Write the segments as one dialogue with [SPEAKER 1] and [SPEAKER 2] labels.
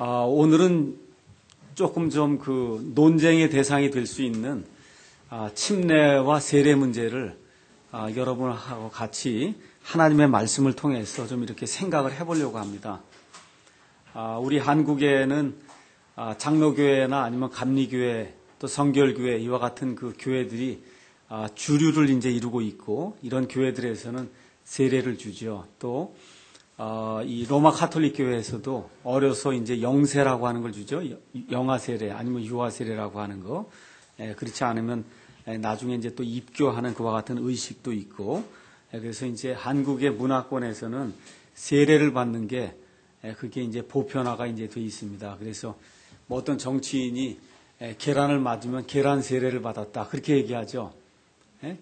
[SPEAKER 1] 오늘은 조금 좀 그 논쟁의 대상이 될 수 있는 침례와 세례 문제를 여러분하고 같이 하나님의 말씀을 통해서 좀 이렇게 생각을 해보려고 합니다. 우리 한국에는 장로교회나 아니면 감리교회 또 성결교회 이와 같은 그 교회들이 주류를 이제 이루고 있고, 이런 교회들에서는 세례를 주죠. 또 이 로마 카톨릭 교회에서도 어려서 이제 영세라고 하는 걸 주죠. 영아 세례 아니면 유아 세례라고 하는 거. 그렇지 않으면 나중에 이제 또 입교하는 그와 같은 의식도 있고. 그래서 이제 한국의 문화권에서는 세례를 받는 게 그게 이제 보편화가 이제 돼 있습니다. 그래서 뭐 어떤 정치인이 계란을 맞으면 계란 세례를 받았다 그렇게 얘기하죠.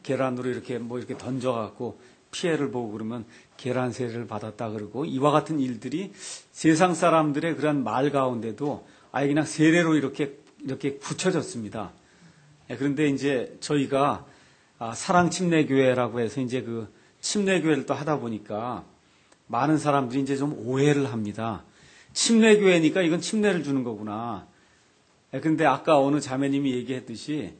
[SPEAKER 1] 계란으로 이렇게 뭐 이렇게 던져갖고 피해를 보고 그러면 계란 세례를 받았다 그러고, 이와 같은 일들이 세상 사람들의 그런 말 가운데도 아예 그냥 세례로 이렇게 붙여졌습니다. 그런데 이제 저희가 사랑 침례교회라고 해서 이제 그 침례교회를 또 하다 보니까 많은 사람들이 이제 좀 오해를 합니다. 침례교회니까 이건 침례를 주는 거구나. 그런데 아까 어느 자매님이 얘기했듯이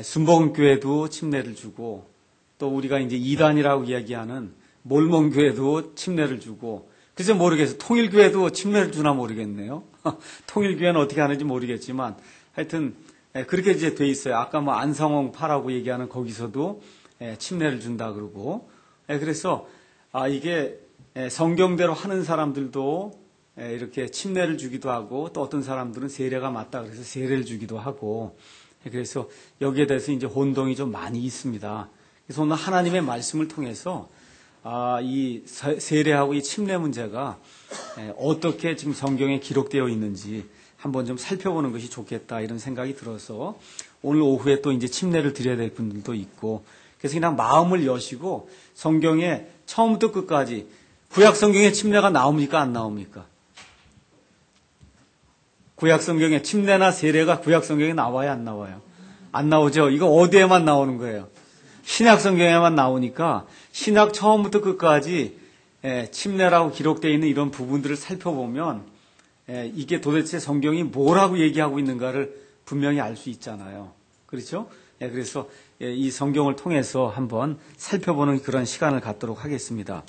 [SPEAKER 1] 순복음교회도 침례를 주고, 또 우리가 이제 이단이라고 이야기하는 몰몬교회도 침례를 주고, 글쎄 모르겠어요. 통일교회도 침례를 주나 모르겠네요. 통일교회는 어떻게 하는지 모르겠지만 하여튼 그렇게 이제 돼 있어요. 아까 뭐 안성홍파라고 얘기하는 거기서도 침례를 준다 그러고. 그래서 이게 성경대로 하는 사람들도 이렇게 침례를 주기도 하고, 또 어떤 사람들은 세례가 맞다 그래서 세례를 주기도 하고, 그래서 여기에 대해서 이제 혼동이 좀 많이 있습니다. 그래서 오늘 하나님의 말씀을 통해서 이 세례하고 이 침례 문제가 어떻게 지금 성경에 기록되어 있는지 한번 좀 살펴보는 것이 좋겠다 이런 생각이 들어서 오늘 오후에 또 이제 침례를 드려야 될 분들도 있고, 그래서 그냥 마음을 여시고 성경에 처음부터 끝까지 구약 성경에 침례가 나옵니까 안 나옵니까? 구약 성경에 침례나 세례가 구약 성경에 나와요 안 나와요? 안 나오죠. 이거 어디에만 나오는 거예요? 신약 성경에만 나오니까 신약 처음부터 끝까지 침례라고 기록되어 있는 이런 부분들을 살펴보면 이게 도대체 성경이 뭐라고 얘기하고 있는가를 분명히 알 수 있잖아요. 그렇죠? 그래서 이 성경을 통해서 한번 살펴보는 그런 시간을 갖도록 하겠습니다.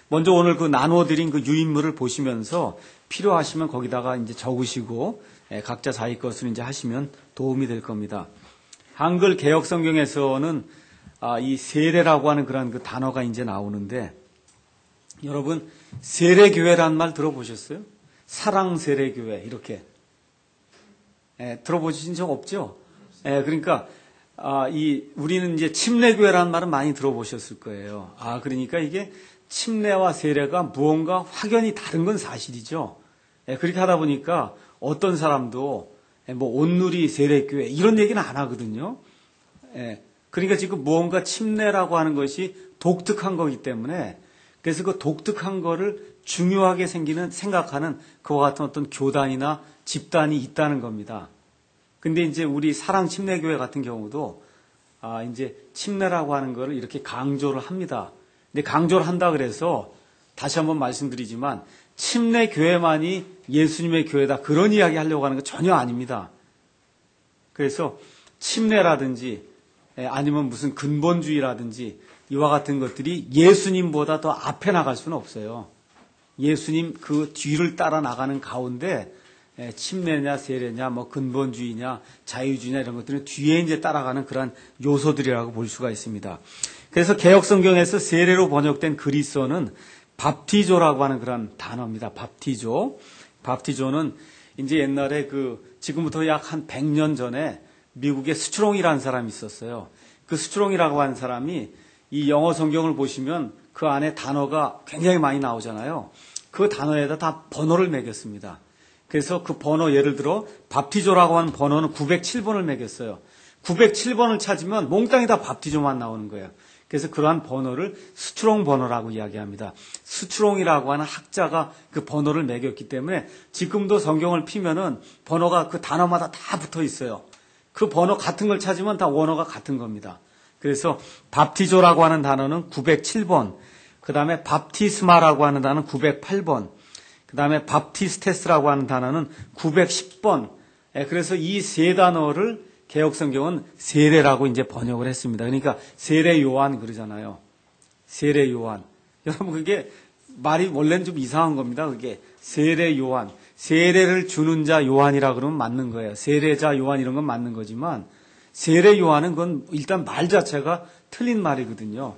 [SPEAKER 1] 먼저 오늘 그 나누어드린 그 유인물을 보시면서 필요하시면 거기다가 이제 적으시고 각자 자기 것을 이제 하시면 도움이 될 겁니다. 한글 개역 성경에서는 이 세례라고 하는 그런 그 단어가 이제 나오는데, 여러분 세례교회라는 말 들어보셨어요? 사랑세례교회 이렇게 들어보신 적 없죠? 그러니까 우리는 이제 침례교회라는 말은 많이 들어보셨을 거예요. 그러니까 이게 침례와 세례가 무언가 확연히 다른 건 사실이죠. 그렇게 하다 보니까 어떤 사람도 뭐 온누리 세례교회 이런 얘기는 안 하거든요. 그러니까 지금 무언가 침례라고 하는 것이 독특한 거기 때문에, 그래서 그 독특한 거를 중요하게 생각하는 그와 같은 어떤 교단이나 집단이 있다는 겁니다. 근데 이제 우리 사랑 침례교회 같은 경우도 이제 침례라고 하는 거를 이렇게 강조를 합니다. 근데 강조를 한다 그래서 다시 한번 말씀드리지만 침례교회만이 예수님의 교회다 그런 이야기 하려고 하는 거 전혀 아닙니다. 그래서 침례라든지 아니면 무슨 근본주의라든지 이와 같은 것들이 예수님보다 더 앞에 나갈 수는 없어요. 예수님 그 뒤를 따라 나가는 가운데 침례냐 세례냐 뭐 근본주의냐 자유주의냐 이런 것들은 뒤에 이제 따라가는 그런 요소들이라고 볼 수가 있습니다. 그래서 개역 성경에서 세례로 번역된 그리스어는 밥티조라고 하는 그런 단어입니다. 밥티조. 밥티조는 이제 옛날에 지금부터 약 한 100년 전에 미국에 스트롱이라는 사람이 있었어요. 그 스트롱이라고 하는 사람이 이 영어 성경을 보시면 그 안에 단어가 굉장히 많이 나오잖아요. 그 단어에다 다 번호를 매겼습니다. 그래서 그 번호, 예를 들어 밥티조라고 하는 번호는 907번을 매겼어요. 907번을 찾으면 몽땅이 다 밥티조만 나오는 거예요. 그래서 그러한 번호를 스트롱 번호라고 이야기합니다. 스트롱이라고 하는 학자가 그 번호를 매겼기 때문에 지금도 성경을 피면은 번호가 그 단어마다 다 붙어 있어요. 그 번호 같은 걸 찾으면 다 원어가 같은 겁니다. 그래서 밥티조라고 하는 단어는 907번, 그 다음에 밥티스마라고 하는 단어는 908번, 그 다음에 밥티스테스라고 하는 단어는 910번. 그래서 이 세 단어를 개역성경은 세례라고 이제 번역을 했습니다. 그러니까 세례 요한 그러잖아요. 세례 요한. 여러분 그게 말이 원래는 좀 이상한 겁니다. 그게 세례 요한. 세례를 주는 자 요한이라 그러면 맞는 거예요. 세례자 요한 이런 건 맞는 거지만 세례 요한은 그건 일단 말 자체가 틀린 말이거든요.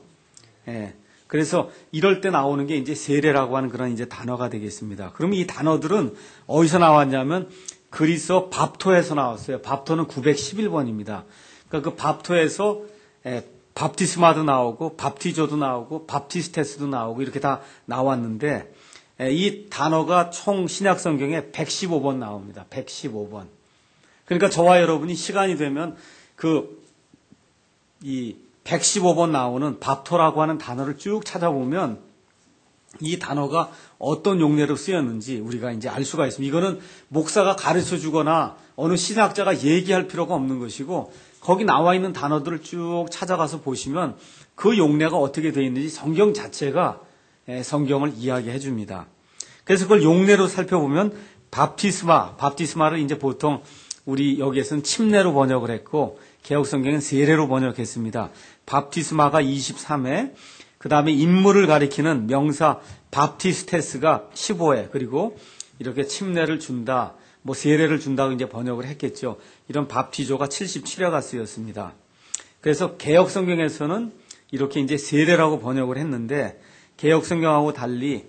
[SPEAKER 1] 예. 그래서 이럴 때 나오는 게 이제 세례라고 하는 그런 이제 단어가 되겠습니다. 그러면 이 단어들은 어디서 나왔냐면 그리스 밥토에서 나왔어요. 밥토는 911번입니다. 그러니까 그 밥토에서 밥티스마도 나오고 밥티조도 나오고 밥티스테스도 나오고 이렇게 다 나왔는데 이 단어가 총 신약 성경에 115번 나옵니다. 115번. 그러니까 저와 여러분이 시간이 되면 이 115번 나오는 밥토라고 하는 단어를 쭉 찾아보면 이 단어가 어떤 용례로 쓰였는지 우리가 이제 알 수가 있습니다. 이거는 목사가 가르쳐 주거나 어느 신학자가 얘기할 필요가 없는 것이고 거기 나와 있는 단어들을 쭉 찾아가서 보시면 그 용례가 어떻게 되어 있는지 성경 자체가 성경을 이야기해 줍니다. 그래서 그걸 용례로 살펴보면 밥티스마를 이제 보통 우리 여기에서는 침례로 번역을 했고 개역성경은 세례로 번역했습니다. 밥티스마가 23회, 그 다음에 인물을 가리키는 명사 밥티스테스가 15회, 그리고 이렇게 침례를 준다, 뭐 세례를 준다고 이제 번역을 했겠죠. 이런 밥티조가 77회가 쓰였습니다. 그래서 개역성경에서는 이렇게 이제 세례라고 번역을 했는데 개역성경하고 달리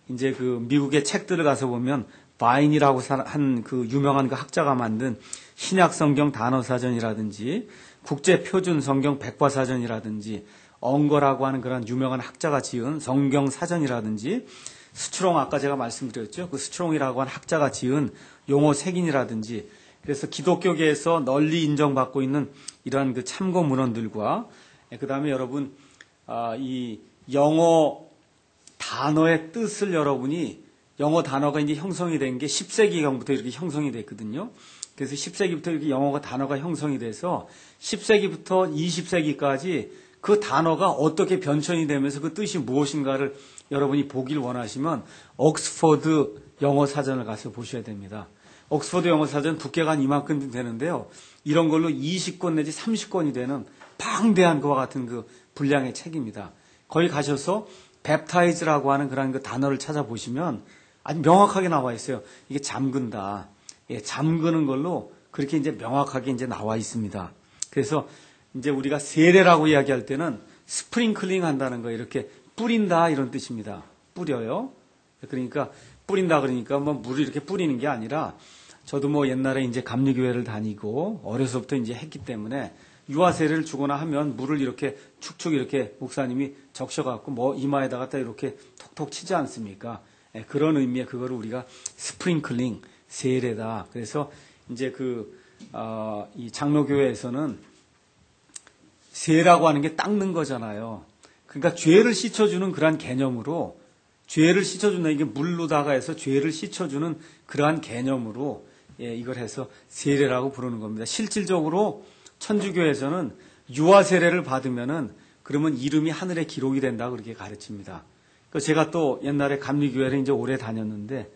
[SPEAKER 1] 이제 그 미국의 책들을 가서 보면 바인이라고 한 그 유명한 그 학자가 만든 신약성경 단어사전이라든지 국제표준성경 백과사전이라든지 엉거라고 하는 그런 유명한 학자가 지은 성경사전이라든지 스트롱 아까 제가 말씀드렸죠. 그 스트롱이라고 하는 학자가 지은 용어색인이라든지 그래서 기독교계에서 널리 인정받고 있는 이러한 그 참고 문헌들과 그 다음에 여러분 이 영어 단어의 뜻을 여러분이 영어 단어가 이제 형성이 된 게 10세기경부터 이렇게 형성이 됐거든요. 그래서 10세기부터 이렇게 영어가 단어가 형성이 돼서 10세기부터 20세기까지 그 단어가 어떻게 변천이 되면서 그 뜻이 무엇인가를 여러분이 보길 원하시면 옥스퍼드 영어 사전을 가서 보셔야 됩니다. 옥스퍼드 영어 사전 두께가 한 이만큼 되는데요. 이런 걸로 20권 내지 30권이 되는 방대한 그와 같은 그 분량의 책입니다. 거기 가셔서 웹타이즈라고 하는 그런 그 단어를 찾아보시면 아주 명확하게 나와 있어요. 이게 잠근다. 예, 잠그는 걸로 그렇게 이제 명확하게 이제 나와 있습니다. 그래서 이제 우리가 세례라고 이야기할 때는 스프링클링 한다는 거 이렇게 뿌린다 이런 뜻입니다. 뿌려요. 그러니까 뿌린다 그러니까 뭐 물을 이렇게 뿌리는 게 아니라 저도 뭐 옛날에 이제 감리교회를 다니고 어려서부터 이제 했기 때문에 유아 세례를 주거나 하면 물을 이렇게 축축 이렇게 목사님이 적셔갖고 뭐 이마에다가 딱 이렇게 톡톡 치지 않습니까? 예, 그런 의미의 그거를 우리가 스프링클링 세례다. 그래서 이제 이 장로교회에서는 세라고 하는 게 닦는 거잖아요. 그러니까 죄를 씻어주는 그러한 개념으로 죄를 씻어주는 이게 물로다가 해서 죄를 씻어주는 그러한 개념으로 예, 이걸 해서 세례라고 부르는 겁니다. 실질적으로 천주교에서는 유아 세례를 받으면은 그러면 이름이 하늘에 기록이 된다고 그렇게 가르칩니다. 그 제가 또 옛날에 감리교회를 이제 오래 다녔는데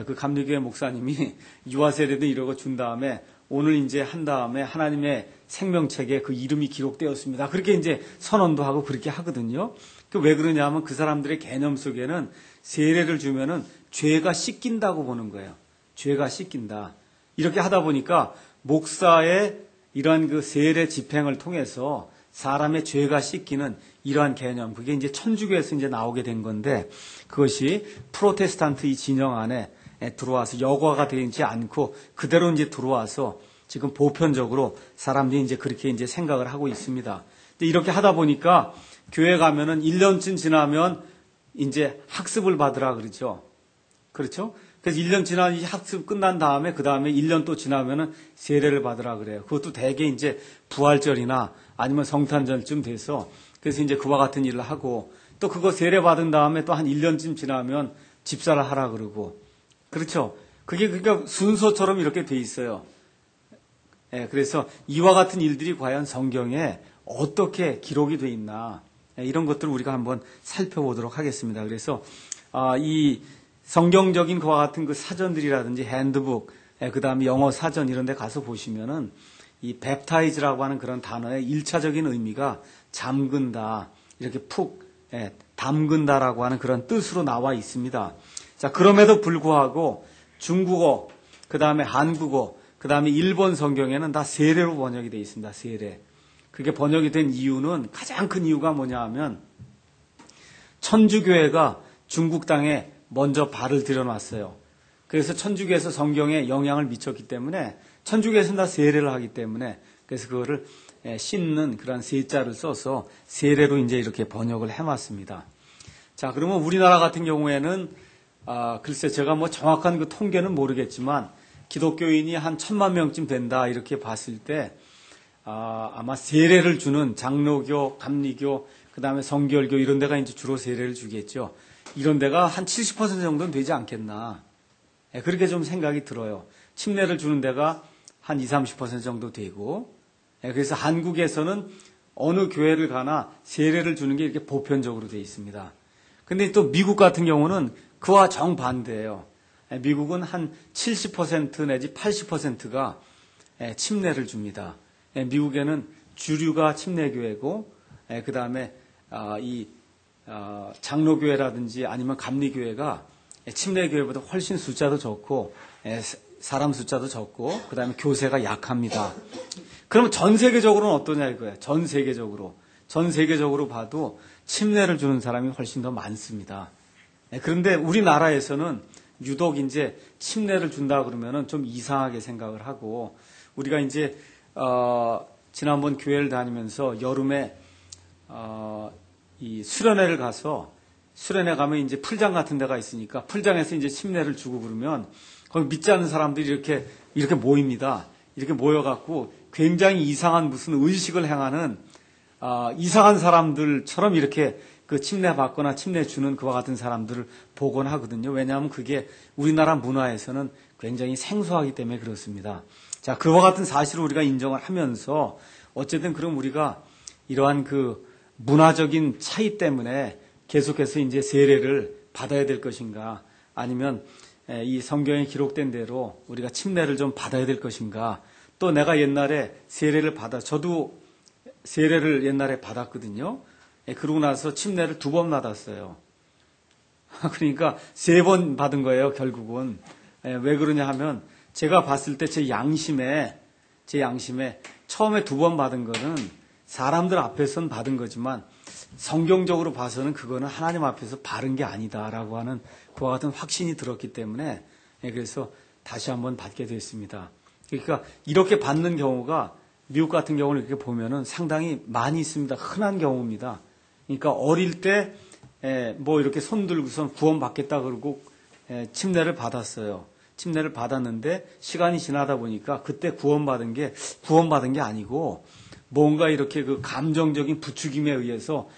[SPEAKER 1] 그 감리교회 목사님이 유아 세례도 이러고 준 다음에 오늘 이제 한 다음에 하나님의 생명책에 그 이름이 기록되었습니다. 그렇게 이제 선언도 하고 그렇게 하거든요. 왜 그러냐면 그 사람들의 개념 속에는 세례를 주면은 죄가 씻긴다고 보는 거예요. 죄가 씻긴다. 이렇게 하다 보니까 목사의 이러한 그 세례 집행을 통해서 사람의 죄가 씻기는 이러한 개념, 그게 이제 천주교에서 이제 나오게 된 건데 그것이 프로테스탄트 이 진영 안에 들어와서 여과가 되지 않고 그대로 이제 들어와서 지금 보편적으로 사람들이 이제 그렇게 이제 생각을 하고 있습니다. 근데 이렇게 하다 보니까 교회 가면은 1년쯤 지나면 이제 학습을 받으라 그러죠. 그렇죠? 그래서 1년 지난 이 학습 끝난 다음에 그 다음에 1년 또 지나면은 세례를 받으라 그래요. 그것도 대개 이제 부활절이나 아니면 성탄절쯤 돼서 그래서 이제 그와 같은 일을 하고 또 그거 세례 받은 다음에 또 한 1년쯤 지나면 집사를 하라 그러고 그렇죠. 그게 그러니까 순서처럼 이렇게 돼 있어요. 예, 그래서 이와 같은 일들이 과연 성경에 어떻게 기록이 돼 있나 이런 것들을 우리가 한번 살펴보도록 하겠습니다. 그래서 이 성경적인 그와 같은 그 사전들이라든지 핸드북, 그 다음에 영어 사전 이런 데 가서 보시면은 이 웹타이즈라고 하는 그런 단어의 1차적인 의미가 잠근다, 이렇게 푹 담근다라고 하는 그런 뜻으로 나와 있습니다. 자, 그럼에도 불구하고 중국어, 그 다음에 한국어, 그 다음에 일본 성경에는 다 세례로 번역이 되어 있습니다. 세례. 그게 번역이 된 이유는, 가장 큰 이유가 뭐냐 하면 천주교회가 중국 땅에 먼저 발을 들여놨어요. 그래서 천주교에서 성경에 영향을 미쳤기 때문에 천주교에서는 다 세례를 하기 때문에, 그래서 그거를 씻는 그런 세자를 써서 세례로 이제 이렇게 번역을 해놨습니다. 자, 그러면 우리나라 같은 경우에는 글쎄 제가 뭐 정확한 그 통계는 모르겠지만 기독교인이 한 1,000만 명쯤 된다 이렇게 봤을 때 아마 세례를 주는 장로교, 감리교, 그 다음에 성결교 이런 데가 이제 주로 세례를 주겠죠. 이런 데가 한 70% 정도는 되지 않겠나. 그렇게 좀 생각이 들어요. 침례를 주는 데가 한 20, 30% 정도 되고, 그래서 한국에서는 어느 교회를 가나 세례를 주는 게 이렇게 보편적으로 되어 있습니다. 근데 또 미국 같은 경우는 그와 정반대예요. 미국은 한 70% 내지 80%가 침례를 줍니다. 미국에는 주류가 침례교회고, 그 다음에 이 장로교회라든지 아니면 감리교회가 침례교회보다 훨씬 숫자도 적고 사람 숫자도 적고 그 다음에 교세가 약합니다. 그러면 전 세계적으로는 어떠냐 이거예요. 전 세계적으로 봐도 침례를 주는 사람이 훨씬 더 많습니다. 그런데 우리나라에서는 유독 이제 침례를 준다 그러면은 좀 이상하게 생각을 하고, 우리가 이제 지난번 교회를 다니면서 여름에 이 수련회를 가서, 수련회 가면 이제 풀장 같은 데가 있으니까 풀장에서 이제 침례를 주고 그러면 거기 믿지 않는 사람들이 이렇게 모입니다. 이렇게 모여갖고 굉장히 이상한 무슨 의식을 행하는 이상한 사람들처럼 이렇게 그 침례 받거나 침례 주는 그와 같은 사람들을 보곤 하거든요. 왜냐하면 그게 우리나라 문화에서는 굉장히 생소하기 때문에 그렇습니다. 자, 그와 같은 사실을 우리가 인정을 하면서 어쨌든 그럼 우리가 이러한 그 문화적인 차이 때문에 계속해서 이제 세례를 받아야 될 것인가, 아니면 이 성경에 기록된 대로 우리가 침례를 좀 받아야 될 것인가. 또 내가 옛날에 세례를 저도 세례를 옛날에 받았거든요. 그러고 나서 침례를 2번 받았어요. 그러니까 3번 받은 거예요, 결국은. 왜 그러냐 하면 제가 봤을 때 제 양심에 처음에 2번 받은 거는 사람들 앞에서는 받은 거지만 성경적으로 봐서는 그거는 하나님 앞에서 바른 게 아니다라고 하는 그와 같은 확신이 들었기 때문에 그래서 다시 한번 받게 됐습니다. 그러니까 이렇게 받는 경우가 미국 같은 경우를 이렇게 보면은 상당히 많이 있습니다. 흔한 경우입니다. 그러니까 어릴 때 뭐 이렇게 손 들고선 구원받겠다 그러고 침례를 받았어요. 침례를 받았는데 시간이 지나다 보니까 그때 구원받은 게 아니고 뭔가 이렇게 그 감정적인 부추김에 의해서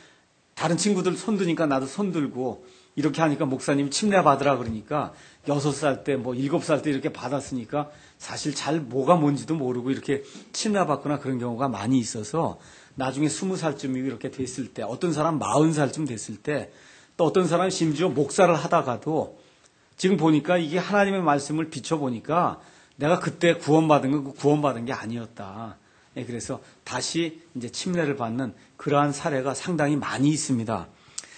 [SPEAKER 1] 다른 친구들 손 드니까 나도 손 들고 이렇게 하니까 목사님이 침례 받으라 그러니까 6살 때 뭐 7살 때 이렇게 받았으니까 사실 잘 뭐가 뭔지도 모르고 이렇게 침례 받거나 그런 경우가 많이 있어서 나중에 20살쯤 이렇게 됐을 때, 어떤 사람 40살쯤 됐을 때, 또 어떤 사람은 심지어 목사를 하다가도 지금 보니까 이게 하나님의 말씀을 비춰보니까 내가 그때 구원받은 건 구원받은 게 아니었다. 그래서 다시 이제 침례를 받는 그러한 사례가 상당히 많이 있습니다.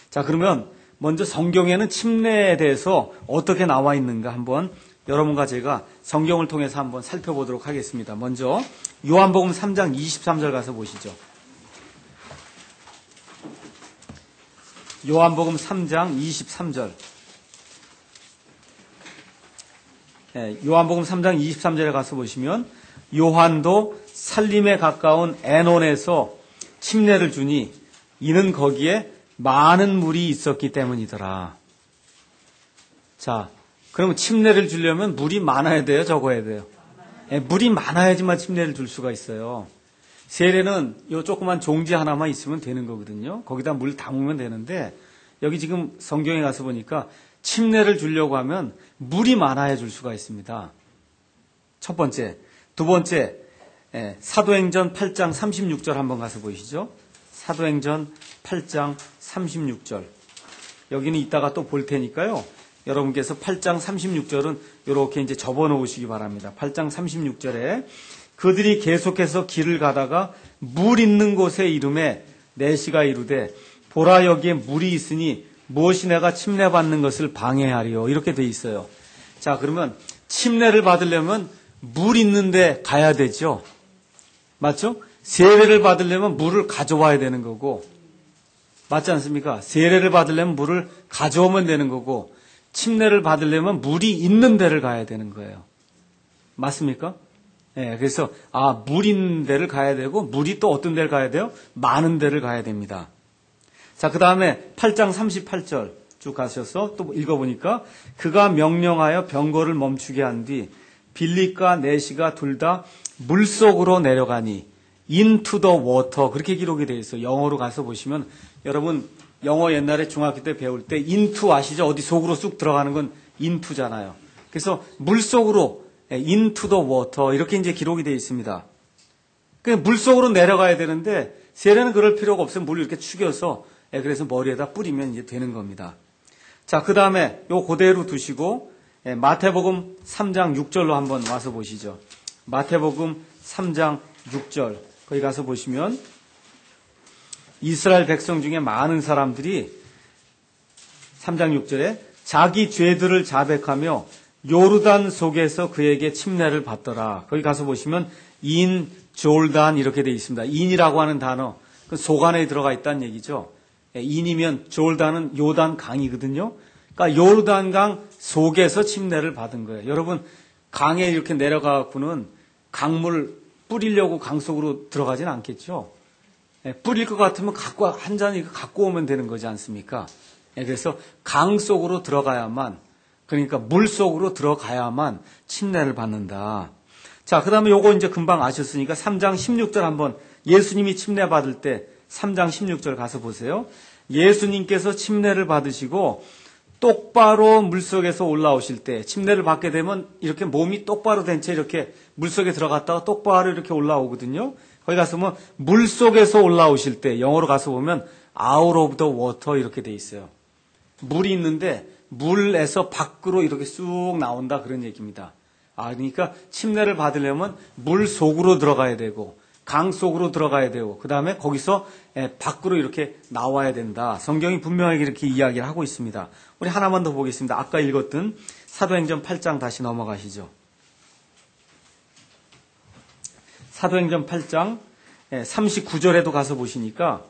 [SPEAKER 1] 자, 그러면 먼저 성경에는 침례에 대해서 어떻게 나와 있는가 한번 여러분과 제가 성경을 통해서 한번 살펴보도록 하겠습니다. 먼저 요한복음 3장 23절 가서 보시죠. 요한복음 3장 23절. 요한복음 3장 23절에 가서 보시면 요한도 살림에 가까운 애논에서 침례를 주니 이는 거기에 많은 물이 있었기 때문이더라. 자, 그러면 침례를 주려면 물이 많아야 돼요? 적어야 돼요? 물이 많아야지만 침례를 줄 수가 있어요. 세례는 요 조그만 종지 하나만 있으면 되는 거거든요. 거기다 물 담으면 되는데 여기 지금 성경에 가서 보니까 침례를 주려고 하면 물이 많아야 줄 수가 있습니다. 첫 번째. 두 번째, 사도행전 8장 36절 한번 가서 보시죠. 사도행전 8장 36절. 여기는 이따가 또 볼 테니까요. 여러분께서 8장 36절은 이렇게 이제 접어 놓으시기 바랍니다. 8장 36절에 그들이 계속해서 길을 가다가 물 있는 곳에 이름에 내시가 이르되 보라 여기에 물이 있으니 무엇이 내가 침례받는 것을 방해하리요. 이렇게 돼 있어요. 자, 그러면 침례를 받으려면 물 있는데 가야 되죠. 맞죠? 세례를 받으려면 물을 가져와야 되는 거고, 맞지 않습니까? 세례를 받으려면 물을 가져오면 되는 거고, 침례를 받으려면 물이 있는 데를 가야 되는 거예요. 맞습니까? 네, 그래서 물 있는 데를 가야 되고 물이 또 어떤 데를 가야 돼요? 많은 데를 가야 됩니다. 자, 그 다음에 8장 38절 쭉 가셔서 또 읽어보니까 그가 명령하여 병거를 멈추게 한 뒤 빌립과 내시가 둘 다 물속으로 내려가니 into the water 그렇게 기록이 되어 있어요. 영어로 가서 보시면 여러분 영어 옛날에 중학교 때 배울 때 into 아시죠? 어디 속으로 쑥 들어가는 건 into잖아요. 그래서 물속으로 into the water 이렇게 이제 기록이 되어 있습니다. 물속으로 내려가야 되는데 세례는 그럴 필요가 없어요. 물을 이렇게 축여서 그래서 머리에다 뿌리면 이제 되는 겁니다. 자, 그 다음에 요 그대로 두시고 마태복음 3장 6절로 한번 와서 보시죠. 마태복음 3장 6절 거기 가서 보시면 이스라엘 백성 중에 많은 사람들이 3장 6절에 자기 죄들을 자백하며 요르단 속에서 그에게 침례를 받더라. 거기 가서 보시면 인 졸단 이렇게 되어 있습니다. 인이라고 하는 단어 그 속 안에 들어가 있다는 얘기죠. 인이면 졸단은 요단 강이거든요. 그러니까 요르단 강 속에서 침례를 받은 거예요. 여러분 강에 이렇게 내려가고는 강물 뿌리려고 강 속으로 들어가진 않겠죠. 뿌릴 것 같으면 한 잔 갖고 오면 되는 거지 않습니까? 그래서 강 속으로 들어가야만 그러니까 물 속으로 들어가야만 침례를 받는다. 자, 그 다음에 요거 이제 금방 아셨으니까 3장 16절 한번 예수님이 침례 받을 때 3장 16절 가서 보세요. 예수님께서 침례를 받으시고 똑바로 물속에서 올라오실 때 침례를 받게 되면 이렇게 몸이 똑바로 된 채 이렇게 물속에 들어갔다가 똑바로 이렇게 올라오거든요. 거기 가서 보면 물속에서 올라오실 때 영어로 가서 보면 out of the water 이렇게 돼 있어요. 물이 있는데 물에서 밖으로 이렇게 쑥 나온다 그런 얘기입니다. 그러니까 침례를 받으려면 물 속으로 들어가야 되고 강 속으로 들어가야 되고 그 다음에 거기서 밖으로 이렇게 나와야 된다. 성경이 분명하게 이렇게 이야기를 하고 있습니다. 우리 하나만 더 보겠습니다. 아까 읽었던 사도행전 8장 다시 넘어가시죠. 사도행전 8장 39절에도 가서 보시니까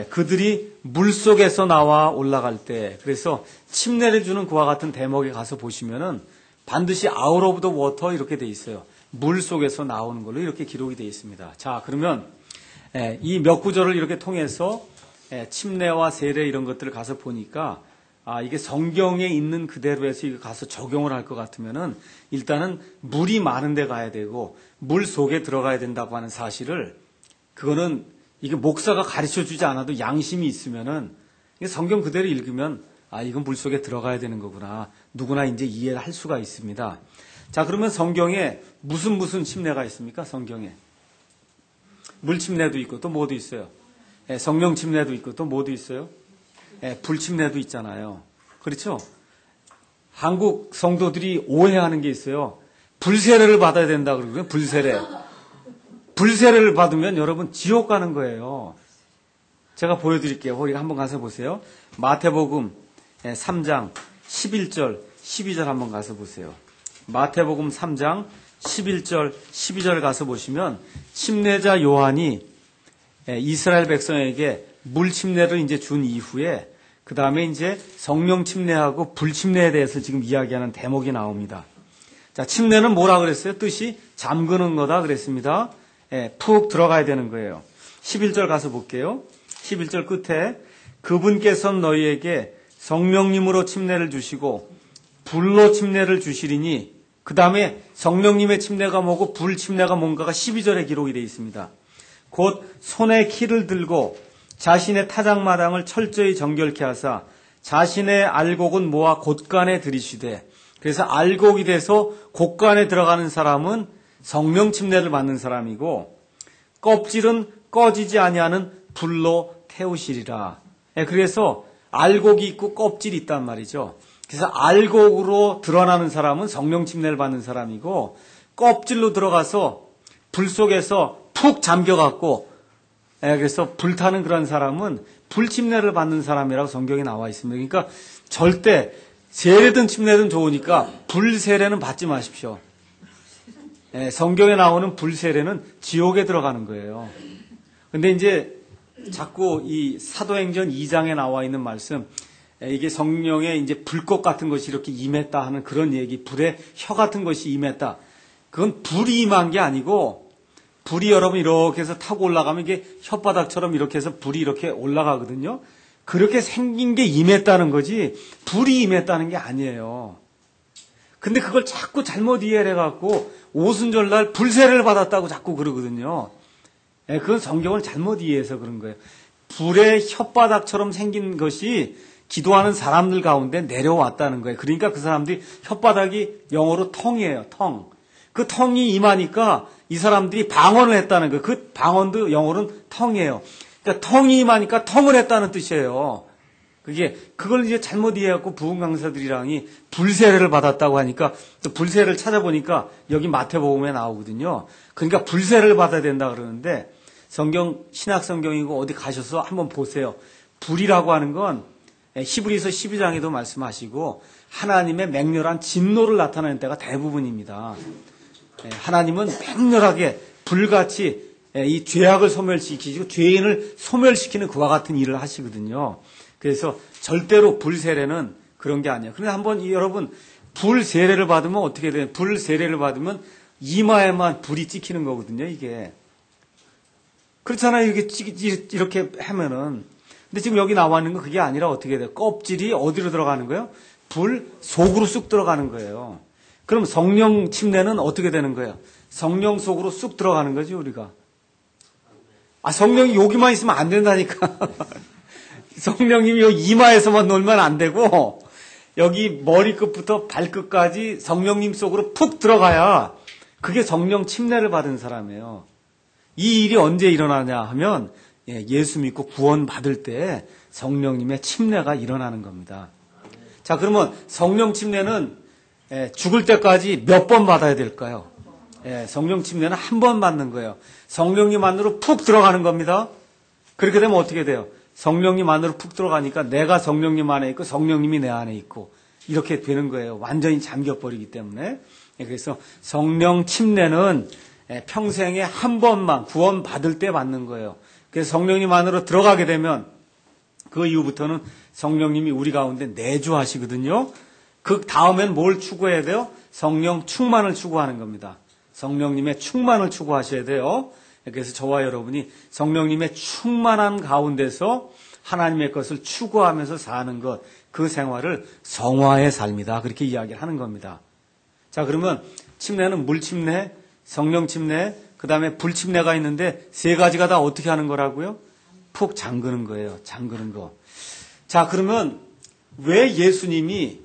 [SPEAKER 1] 그들이 물속에서 나와 올라갈 때 그래서 침례를 주는 그와 같은 대목에 가서 보시면은 반드시 out of the water 이렇게 돼 있어요. 물 속에서 나오는 걸로 이렇게 기록이 되어 있습니다. 자, 그러면 이 몇 구절을 이렇게 통해서 침례와 세례 이런 것들을 가서 보니까 이게 성경에 있는 그대로 해서 이거 가서 적용을 할 것 같으면은 일단은 물이 많은 데 가야 되고 물 속에 들어가야 된다고 하는 사실을 그거는 이게 목사가 가르쳐 주지 않아도 양심이 있으면은 이게 성경 그대로 읽으면 이건 물 속에 들어가야 되는 거구나. 누구나 이제 이해를 할 수가 있습니다. 자, 그러면 성경에 무슨 침례가 있습니까? 성경에. 물 침례도 있고 또 뭐도 있어요? 성령 침례도 있고 또 뭐도 있어요? 불 침례도 있잖아요. 그렇죠? 한국 성도들이 오해하는 게 있어요. 불세례를 받아야 된다 그러거든요. 불세례. 불세례를 받으면 여러분 지옥 가는 거예요. 제가 보여드릴게요. 거기 한번 가서 보세요. 마태복음 3장 11절 12절 한번 가서 보세요. 마태복음 3장 11절 12절 가서 보시면 침례자 요한이 이스라엘 백성에게 물 침례를 이제 준 이후에 그 다음에 이제 성령 침례하고 불 침례에 대해서 지금 이야기하는 대목이 나옵니다. 자, 침례는 뭐라 그랬어요? 뜻이 잠그는 거다 그랬습니다. 푹 들어가야 되는 거예요. 11절 가서 볼게요. 11절 끝에 그분께서는 너희에게 성령님으로 침례를 주시고 불로 침례를 주시리니 그 다음에 성령님의 침례가 뭐고 불 침례가 뭔가가 12절에 기록이 되어 있습니다. 곧 손에 키를 들고 자신의 타작마당을 철저히 정결케 하사 자신의 알곡은 모아 곳간에 들이시되 그래서 알곡이 돼서 곳간에 들어가는 사람은 성령 침례를 받는 사람이고 껍질은 꺼지지 아니하는 불로 태우시리라. 그래서 알곡이 있고 껍질이 있단 말이죠. 그래서 알곡으로 드러나는 사람은 성령 침례를 받는 사람이고, 껍질로 들어가서 불 속에서 푹 잠겨갖고, 그래서 불타는 그런 사람은 불침례를 받는 사람이라고 성경에 나와 있습니다. 그러니까 절대 세례든 침례든 좋으니까 불세례는 받지 마십시오. 성경에 나오는 불세례는 지옥에 들어가는 거예요. 근데 이제 자꾸 이 사도행전 2장에 나와 있는 말씀, 이게 성령의 이제 불꽃 같은 것이 이렇게 임했다 하는 그런 얘기, 불의 혀 같은 것이 임했다. 그건 불이 임한 게 아니고, 불이 여러분 이렇게 해서 타고 올라가면 이게 혓바닥처럼 이렇게 해서 불이 이렇게 올라가거든요. 그렇게 생긴 게 임했다는 거지, 불이 임했다는 게 아니에요. 근데 그걸 자꾸 잘못 이해를 해갖고, 오순절날 불세례를 받았다고 자꾸 그러거든요. 그건 성경을 잘못 이해해서 그런 거예요. 불의 혓바닥처럼 생긴 것이 기도하는 사람들 가운데 내려왔다는 거예요. 그러니까 그 사람들이 혓바닥이 영어로 텅이에요, 텅. 그 텅이 임하니까 이 사람들이 방언을 했다는 거예요. 그 방언도 영어로는 텅이에요. 그러니까 텅이 임하니까 텅을 했다는 뜻이에요. 그걸 이제 잘못 이해해갖고 부흥 강사들이랑이 불세례를 받았다고 하니까 또 불세례를 찾아보니까 여기 마태복음에 나오거든요. 그러니까 불세례를 받아야 된다 그러는데 신약 성경이고 어디 가셔서 한번 보세요. 불이라고 하는 건 히브리서 12장에도 말씀하시고 하나님의 맹렬한 진노를 나타내는 때가 대부분입니다. 하나님은 맹렬하게 불같이 이 죄악을 소멸시키시고 죄인을 소멸시키는 그와 같은 일을 하시거든요. 그래서 절대로 불세례는 그런 게 아니에요. 그런데 한번 여러분 불세례를 받으면 어떻게 돼요? 불세례를 받으면 이마에만 불이 찍히는 거거든요. 이게 그렇잖아요. 이렇게 하면은. 근데 지금 여기 나와 있는 건 그게 아니라 어떻게 돼요? 껍질이 어디로 들어가는 거예요? 불 속으로 쑥 들어가는 거예요. 그럼 성령 침례는 어떻게 되는 거예요? 성령 속으로 쑥 들어가는 거죠, 우리가. 성령이 여기만 있으면 안 된다니까. 성령님이 여기 이마에서만 놀면 안 되고, 여기 머리끝부터 발끝까지 성령님 속으로 푹 들어가야 그게 성령 침례를 받은 사람이에요. 이 일이 언제 일어나냐 하면, 예수 믿고 구원 받을 때 성령님의 침례가 일어나는 겁니다. 자, 그러면 성령 침례는 죽을 때까지 몇 번 받아야 될까요? 성령 침례는 한 번 받는 거예요. 성령님 안으로 푹 들어가는 겁니다. 그렇게 되면 어떻게 돼요? 성령님 안으로 푹 들어가니까 내가 성령님 안에 있고 성령님이 내 안에 있고 이렇게 되는 거예요. 완전히 잠겨버리기 때문에. 그래서 성령 침례는 평생에 한 번만 구원 받을 때 받는 거예요. 그래서 성령님 안으로 들어가게 되면 그 이후부터는 성령님이 우리 가운데 내주하시거든요. 그 다음엔 뭘 추구해야 돼요? 성령 충만을 추구하는 겁니다. 성령님의 충만을 추구하셔야 돼요. 그래서 저와 여러분이 성령님의 충만한 가운데서 하나님의 것을 추구하면서 사는 것, 그 생활을 성화의 삶이다. 그렇게 이야기를 하는 겁니다. 자, 그러면 침례는 물침례, 성령 침례, 그 다음에 불침례가 있는데 세 가지가 다 어떻게 하는 거라고요? 푹 잠그는 거예요. 잠그는 거. 자, 그러면 왜 예수님이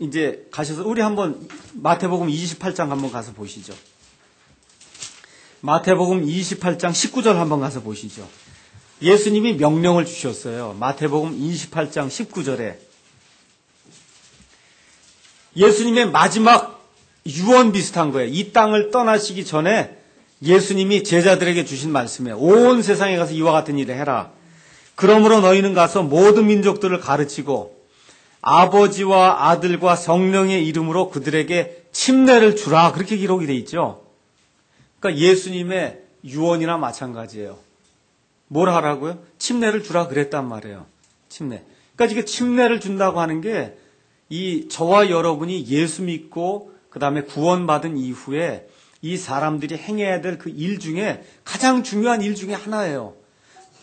[SPEAKER 1] 이제 가셔서 우리 한번 마태복음 28장 한번 가서 보시죠. 마태복음 28장 19절 한번 가서 보시죠. 예수님이 명령을 주셨어요. 마태복음 28장 19절에 예수님의 마지막 유언 비슷한 거예요. 이 땅을 떠나시기 전에 예수님이 제자들에게 주신 말씀이에요. 온 세상에 가서 이와 같은 일을 해라. 그러므로 너희는 가서 모든 민족들을 가르치고 아버지와 아들과 성령의 이름으로 그들에게 침례를 주라. 그렇게 기록이 돼 있죠. 그러니까 예수님의 유언이나 마찬가지예요. 뭘 하라고요? 침례를 주라 그랬단 말이에요. 침례. 그러니까 이게 침례를 준다고 하는 게 이 저와 여러분이 예수 믿고 그 다음에 구원받은 이후에 이 사람들이 행해야 될 그 일 중에 가장 중요한 일 중에 하나예요.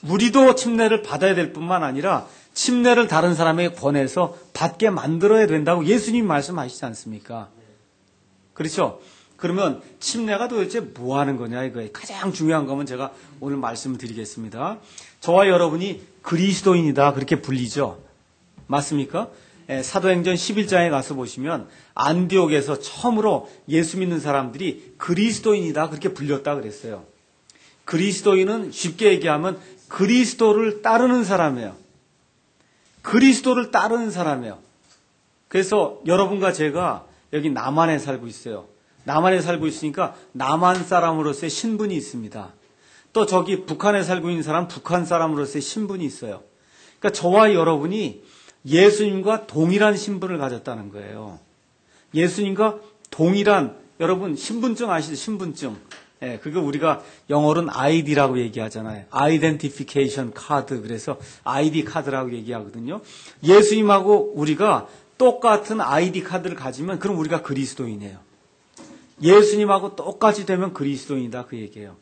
[SPEAKER 1] 우리도 침례를 받아야 될 뿐만 아니라 침례를 다른 사람에게 권해서 받게 만들어야 된다고 예수님 말씀하시지 않습니까? 그렇죠? 그러면 침례가 도대체 뭐 하는 거냐 이거예요. 가장 중요한 거면 제가 오늘 말씀을 드리겠습니다. 저와 여러분이 그리스도인이다 그렇게 불리죠. 맞습니까? 사도행전 11장에 가서 보시면 안디옥에서 처음으로 예수 믿는 사람들이 그리스도인이다 그렇게 불렸다 그랬어요. 그리스도인은 쉽게 얘기하면 그리스도를 따르는 사람이에요. 그리스도를 따르는 사람이에요. 그래서 여러분과 제가 여기 남한에 살고 있어요. 남한에 살고 있으니까 남한 사람으로서의 신분이 있습니다. 또 저기 북한에 살고 있는 사람 북한 사람으로서의 신분이 있어요. 그러니까 저와 여러분이 예수님과 동일한 신분을 가졌다는 거예요. 예수님과 동일한, 여러분 신분증 아시죠? 신분증. 예, 그거 우리가 영어로는 ID라고 얘기하잖아요. Identification Card. 그래서 ID 카드라고 얘기하거든요. 예수님하고 우리가 똑같은 ID 카드를 가지면 그럼 우리가 그리스도인이에요. 예수님하고 똑같이 되면 그리스도인이다 그 얘기예요.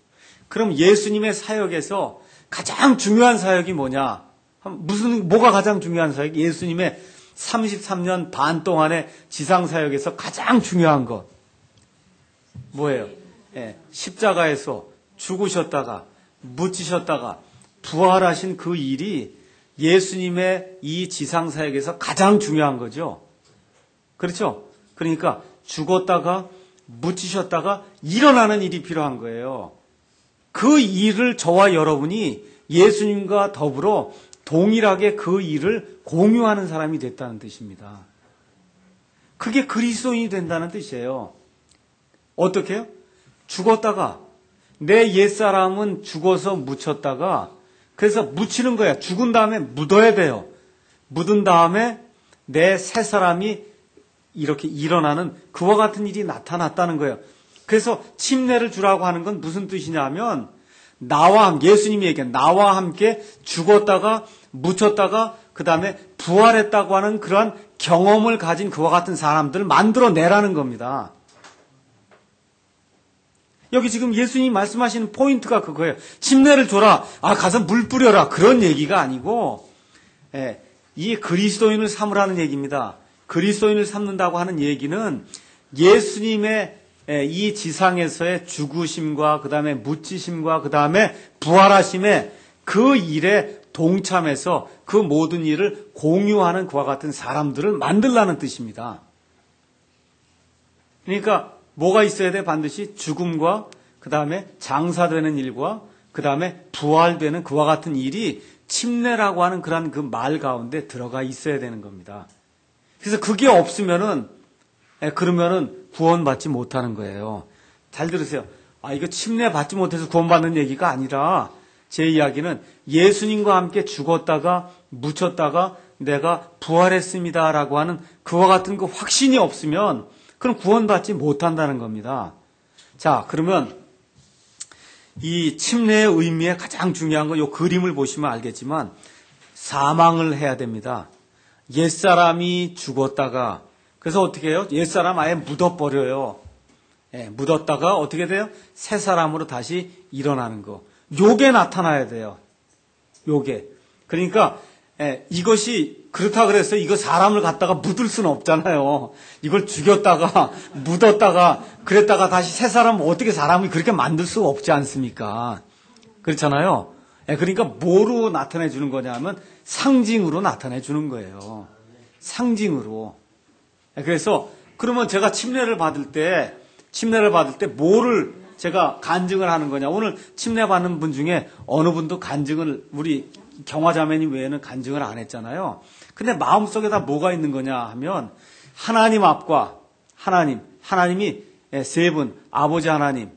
[SPEAKER 1] 그럼 예수님의 사역에서 가장 중요한 사역이 뭐냐? 뭐가 가장 중요한 사역? 예수님의 33년 반 동안의 지상 사역에서 가장 중요한 것 뭐예요? 예, 십자가에서 죽으셨다가 묻히셨다가 부활하신 그 일이 예수님의 이 지상 사역에서 가장 중요한 거죠. 그렇죠? 그러니까 죽었다가 묻히셨다가 일어나는 일이 필요한 거예요. 그 일을 저와 여러분이 예수님과 더불어 동일하게 그 일을 공유하는 사람이 됐다는 뜻입니다. 그게 그리스도인이 된다는 뜻이에요. 어떻게 해요? 죽었다가 내 옛사람은 죽어서 묻혔다가 그래서 묻히는 거야. 죽은 다음에 묻어야 돼요. 묻은 다음에 내 새 사람이 이렇게 일어나는 그와 같은 일이 나타났다는 거예요. 그래서 침례를 주라고 하는 건 무슨 뜻이냐면 예수님이 얘기한 나와 함께 죽었다가 묻혔다가 그 다음에 부활했다고 하는 그러한 경험을 가진 그와 같은 사람들을 만들어내라는 겁니다. 여기 지금 예수님이 말씀하시는 포인트가 그거예요. 침례를 줘라. 가서 물 뿌려라. 그런 얘기가 아니고 이 그리스도인을 삼으라는 얘기입니다. 그리스도인을 삼는다고 하는 얘기는 예수님의 이 지상에서의 죽으심과 그 다음에 묻히심과 그 다음에 부활하심의 그 일에 동참해서 그 모든 일을 공유하는 그와 같은 사람들을 만들라는 뜻입니다. 그러니까 뭐가 있어야 돼? 반드시 죽음과 그 다음에 장사되는 일과 그 다음에 부활되는 그와 같은 일이 침례라고 하는 그런 그 말 가운데 들어가 있어야 되는 겁니다. 그래서 그게 없으면은 그러면은 구원받지 못하는 거예요. 잘 들으세요. 이거 침례 받지 못해서 구원받는 얘기가 아니라 제 이야기는 예수님과 함께 죽었다가 묻혔다가 내가 부활했습니다라고 하는 그와 같은 그 확신이 없으면 그럼 구원받지 못한다는 겁니다. 자, 그러면 이 침례의 의미에 가장 중요한 건 이 그림을 보시면 알겠지만 사망을 해야 됩니다. 옛사람이 죽었다가 그래서 어떻게 해요? 옛사람 아예 묻어버려요. 묻었다가 어떻게 돼요? 새 사람으로 다시 일어나는 거. 요게 나타나야 돼요. 요게. 그러니까 이것이 그렇다 그래서 이거 사람을 갖다가 묻을 수는 없잖아요. 이걸 죽였다가 묻었다가 그랬다가 다시 새 사람 어떻게 사람을 그렇게 만들 수가 없지 않습니까? 그렇잖아요. 그러니까 뭐로 나타내 주는 거냐면 상징으로 나타내 주는 거예요. 상징으로. 그래서 그러면 제가 침례를 받을 때 뭐를 제가 간증을 하는 거냐. 오늘 침례 받는 분 중에 어느 분도 간증을 우리 경화자매님 외에는 간증을 안 했잖아요. 근데 마음속에다 뭐가 있는 거냐 하면 하나님 앞과 하나님이 세 분, 아버지 하나님,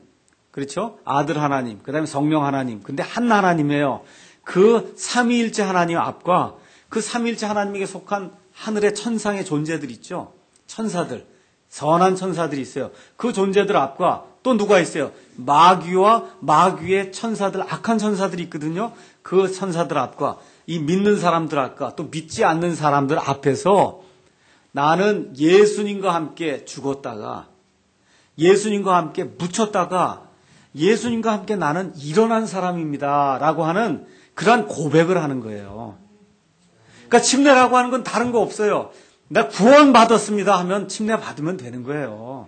[SPEAKER 1] 그렇죠? 아들 하나님, 그 다음에 성령 하나님. 근데 한 하나님이에요. 그 삼위일체 하나님 앞과 그 삼위일체 하나님에게 속한 하늘의 천상의 존재들 있죠. 천사들, 선한 천사들이 있어요. 그 존재들 앞과 또 누가 있어요? 마귀와 마귀의 천사들, 악한 천사들이 있거든요. 그 천사들 앞과 이 믿는 사람들 앞과 또 믿지 않는 사람들 앞에서 나는 예수님과 함께 죽었다가 예수님과 함께 묻혔다가 예수님과 함께 나는 일어난 사람입니다. 라고 하는 그러한 고백을 하는 거예요. 그러니까 침례라고 하는 건 다른 거 없어요. 나 구원받았습니다 하면 침례 받으면 되는 거예요.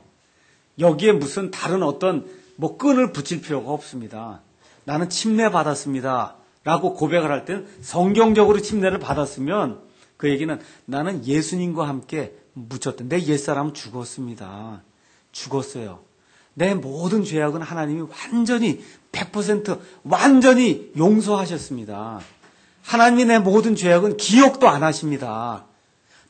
[SPEAKER 1] 여기에 무슨 다른 어떤 끈을 붙일 필요가 없습니다. 나는 침례 받았습니다 라고 고백을 할 때는 성경적으로 침례를 받았으면 그 얘기는 나는 예수님과 함께 묻혔다. 내 옛사람은 죽었습니다. 죽었어요. 내 모든 죄악은 하나님이 완전히 100% 완전히 용서하셨습니다. 하나님이 내 모든 죄악은 기억도 안 하십니다.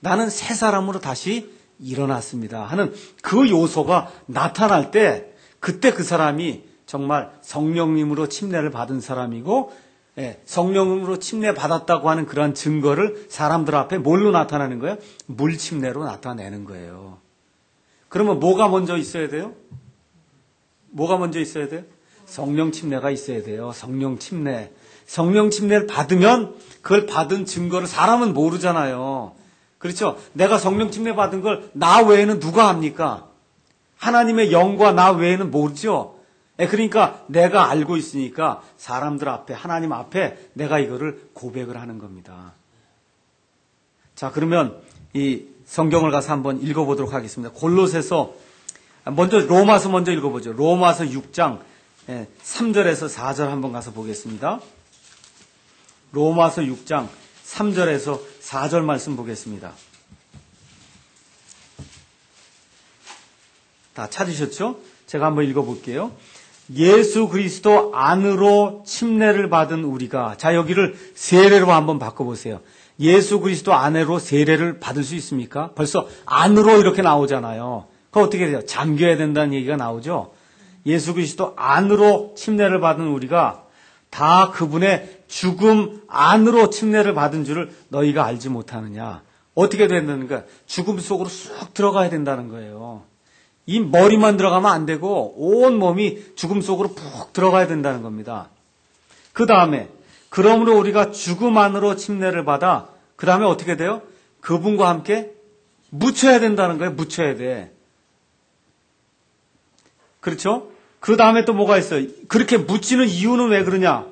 [SPEAKER 1] 나는 새 사람으로 다시 일어났습니다 하는 그 요소가 나타날 때 그때 그 사람이 정말 성령님으로 침례를 받은 사람이고 성령으로 침례 받았다고 하는 그러한 증거를 사람들 앞에 뭘로 나타나는 거예요? 물 침례로 나타내는 거예요. 그러면 뭐가 먼저 있어야 돼요? 뭐가 먼저 있어야 돼요? 성령 침례가 있어야 돼요. 성령 침례. 성령 침례를 받으면 그걸 받은 증거를 사람은 모르잖아요. 그렇죠? 내가 성령 침례 받은 걸 나 외에는 누가 합니까? 하나님의 영과 나 외에는 모르죠? 그러니까 내가 알고 있으니까 사람들 앞에, 하나님 앞에 내가 이거를 고백을 하는 겁니다. 자, 그러면 이 성경을 가서 한번 읽어보도록 하겠습니다. 골로새서, 먼저 로마서 먼저 읽어보죠. 로마서 6장 3절에서 4절 한번 가서 보겠습니다. 로마서 6장 3절에서 4절 말씀 보겠습니다. 다 찾으셨죠? 제가 한번 읽어볼게요. 예수 그리스도 안으로 침례를 받은 우리가, 자, 여기를 세례로 한번 바꿔보세요. 예수 그리스도 안으로 세례를 받을 수 있습니까? 벌써 안으로 이렇게 나오잖아요. 그거 어떻게 돼요? 잠겨야 된다는 얘기가 나오죠? 예수 그리스도 안으로 침례를 받은 우리가 다 그분의 죽음 안으로 침례를 받은 줄을 너희가 알지 못하느냐. 어떻게 된다는가? 죽음 속으로 쑥 들어가야 된다는 거예요. 이 머리만 들어가면 안 되고 온 몸이 죽음 속으로 푹 들어가야 된다는 겁니다. 그 다음에 그러므로 우리가 죽음 안으로 침례를 받아 그 다음에 어떻게 돼요? 그분과 함께 묻혀야 된다는 거예요. 묻혀야 돼. 그렇죠? 그 다음에 또 뭐가 있어요? 그렇게 묻히는 이유는 왜 그러냐?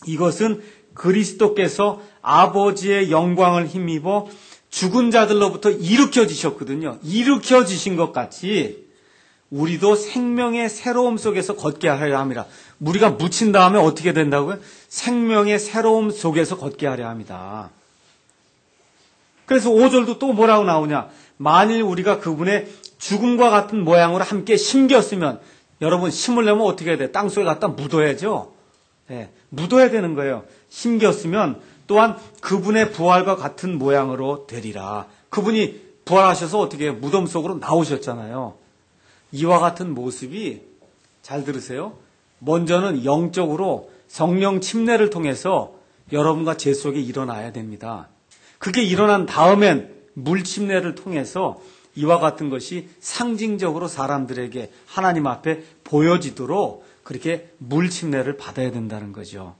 [SPEAKER 1] 이것은 그리스도께서 아버지의 영광을 힘입어 죽은 자들로부터 일으켜지셨거든요. 일으켜지신 것 같이 우리도 생명의 새로움 속에서 걷게 하려 함이라. 우리가 묻힌 다음에 어떻게 된다고요? 생명의 새로움 속에서 걷게 하려 합니다. 그래서 5절도 또 뭐라고 나오냐? 만일 우리가 그분의 죽음과 같은 모양으로 함께 심겼으면, 여러분 심으려면 어떻게 해야 돼요? 땅속에 갖다 묻어야죠. 묻어야 되는 거예요. 심겼으면 또한 그분의 부활과 같은 모양으로 되리라. 그분이 부활하셔서 어떻게 해요? 무덤 속으로 나오셨잖아요. 이와 같은 모습이, 잘 들으세요, 먼저는 영적으로 성령 침례를 통해서 여러분과 제 속에 일어나야 됩니다. 그게 일어난 다음엔 물 침례를 통해서 이와 같은 것이 상징적으로 사람들에게 하나님 앞에 보여지도록 그렇게 물 침례를 받아야 된다는 거죠.